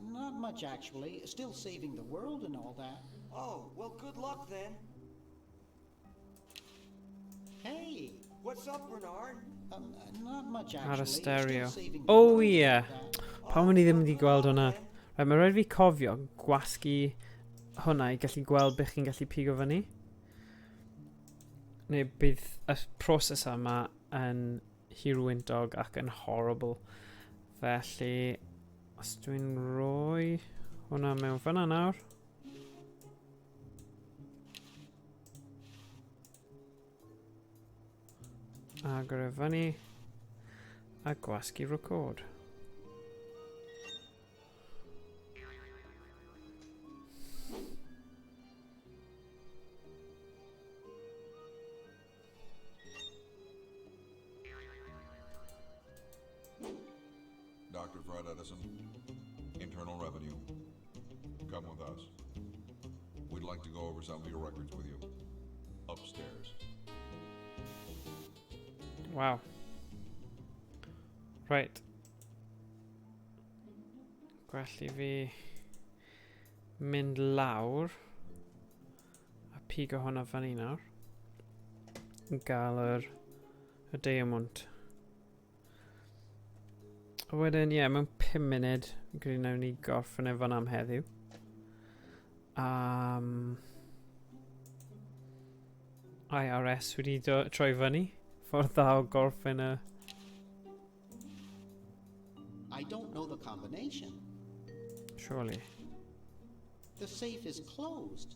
Not much actually. Still saving the world and all that. Oh, well, good luck then. Hey! What's up, Bernard? Not much Ar y actually. stereo. Still saving the Oh world ie. and all that. Pam o'n i ddim wedi gweld hwnna. Right, mae rhaid fi cofio gwasgu hwnna i gallu gweld beth chi'n gallu pigo fyny. Neu bydd y proses yma yn hirwyntog ac yn horrible. Felly, os dwi'n rhoi hwnna mewn fyna nawr. Agor e fyny a gwasgu record. Dr. Fred Edison, Internal Revenue. Come with us. We'd like to go over some of your records with you. Upstairs. Wow. Right. Gwelly fi mynd lawr a pigo hwnna fyny nawr. Yn gael y diamond. A wedyn, ie, mewn 5 munud, gyda nawn ni gorffen efo am heddiw. IRS wedi troi fyny. Ffordd dda o gorffen y... I don't know the combination. Surely. The safe is closed.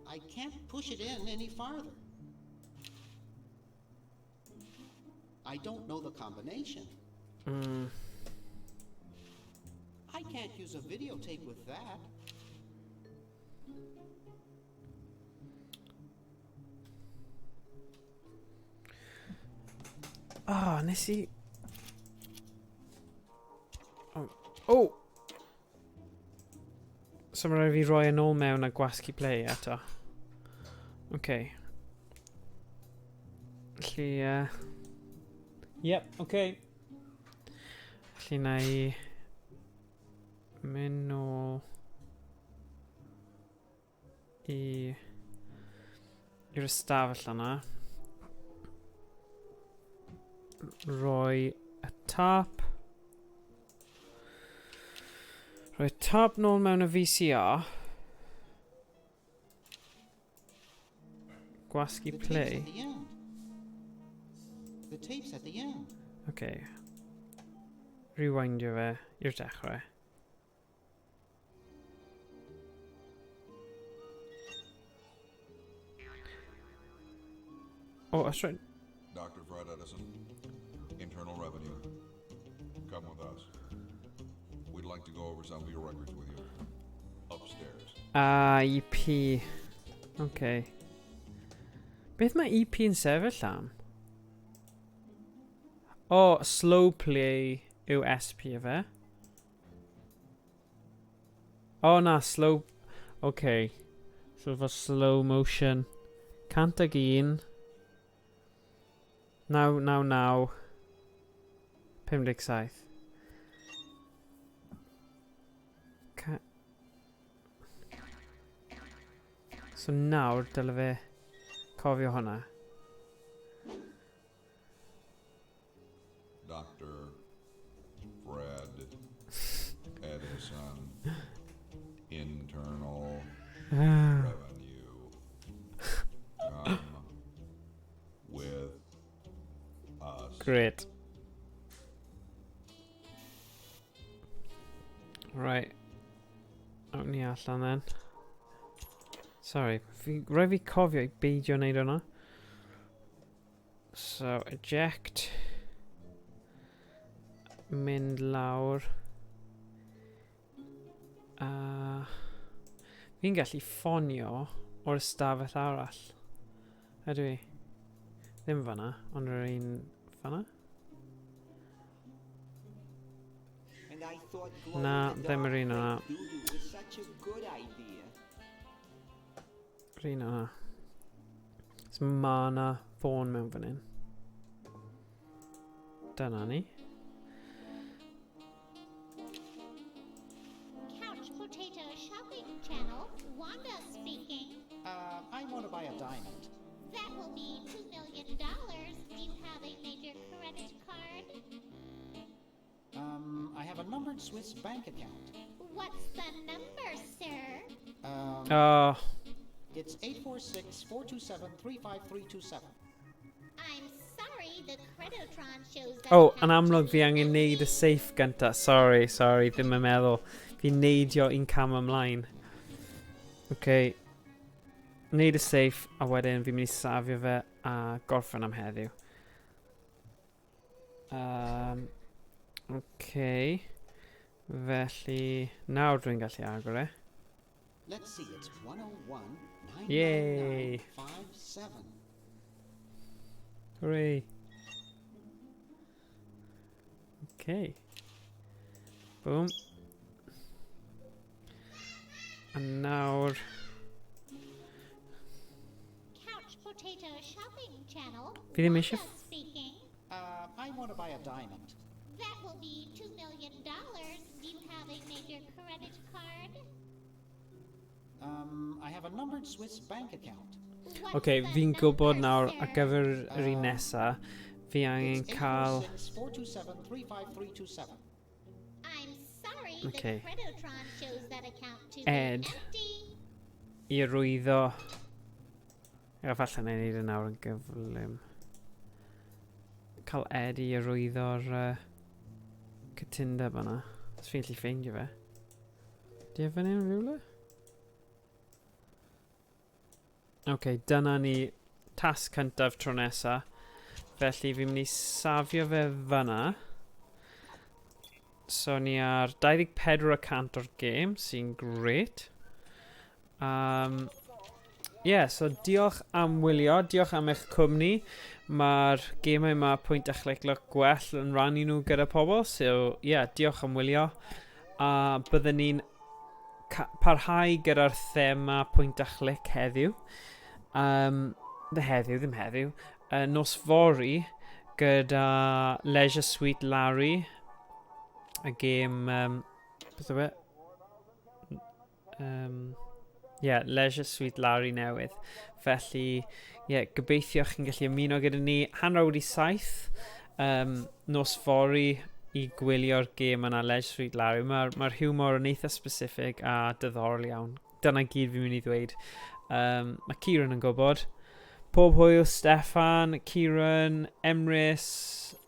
I can't push it in any farther. I don't know the combination. I can't use a videotape with that. Ah, nes I... Oh! So mae rhaid fi roi yn ôl mewn a gwasgu play eto. Okay. Felly, Yep, okay. Felly na I mynd nôl i'r ystafell yna. Roi y top. Roi top nôl mewn y VCR. Gwasgu play. The tape's at the end. Okay. Rewindio fe i'r dechrau. Oh, that's right. Dr. Fred Edison, Internal Revenue. Come with us. We'd like to go over some of your records with you. Upstairs. EP. Okay. Beth mae EP yn sefyll am? Oh, slow play yw SP of e. Oh na, slow... Okay. So for slow motion. 101. Now. 57. So nawr, dyle fe cofio hwnna. Dr. Fred Edison, Internal Revenue. Come with us. Great. Right. Awn ni allan then. Sorry, rhaid fi cofio I beidio wneud hwnna. So, eject. Mynd lawr. Fi'n gallu ffonio o'r ystafell arall. Ydw i? Ddim fanna, ond yr un fanna? Na, ddim yr un o'na. Yr un o'na. So ma' na ffôn mewn fan hyn. Dyna ni. Couch Potato Shopping Channel, Wanda speaking. I want to buy a diamond. That will be $2 million. Do you have a major credit card? I have a numbered Swiss bank account. What's the number, sir? It's 846-427-35327. I'm sorry, the Credotron shows that... Oh, yn amlwg fi angen neud y safe gynta. Sorry, ddim yn meddwl. Fi'n neidio un cam ymlaen. Okay. Neud y safe, a wedyn fi'n mynd i safio fe a gorffen am heddiw. Okay. Felly, nawr dwi'n gallu agor e. Let's see, it's 101 Yay! 99957. Hooray! Okay. Boom. And nawr... Couch Potato Shopping Channel, Fi ddim eisiau... speaking. I want to buy a diamond. That will be $2 million. Do you have a major credit card? I have a numbered Swiss bank account. Okay, fi'n gwybod nawr ar gyfer yr un nesa, fi angen cael... 846-427-35327. I'm sorry, Okay. the Credotron shows that account to be Ed empty. I rwyddo... Falle na i neud y nawr yn gyflym. Cael Ed I rwyddo'r cytundeb yna. Os fi'n gallu ffeindio fe. Di e fan hyn rhywle? Okay, dyna ni tasg cyntaf tro nesa. Felly fi'n mynd I safio fe fanna. So ni ar 24% o'r game, sy'n great. So diolch am wylio, diolch am eich cwmni. Mae'r gemau yma Pwynt a Chlic gwell yn rannu nhw gyda pobl. So, diolch am wylio. A byddwn ni'n parhau gyda'r thema Pwynt a Chlic heddiw. Ddim heddiw. Nos fory gyda Leisure Suite Larry. A game... beth yw e? Leisure Suite Larry newydd. Felly, gobeithio chi'n gallu ymuno gyda ni hanner wedi 7 nos fory I gwylio'r game yna Leisure Suite Larry. Mae'r humor yn eitha specific a diddorol iawn. Dyna gyd fi'n mynd I ddweud. Mae Kieran yn gwybod. Pob hwyl, Steffan, Kieran, Emrys,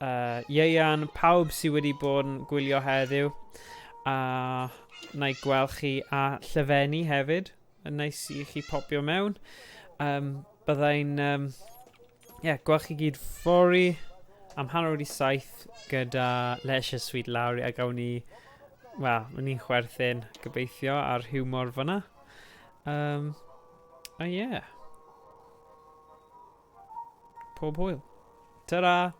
Ieuan, pawb sydd wedi bod yn gwylio heddiw. A na I gweld chi a llyfenni hefyd. Yn neis I chi popio mewn. Byddai'n gweld chi gyd fory am hanner wedi 7 gyda Leisure Suite Larry a gawn ni ni'n chwerthin gobeithio ar humor fyna. Pob hwyl. Ta-ra!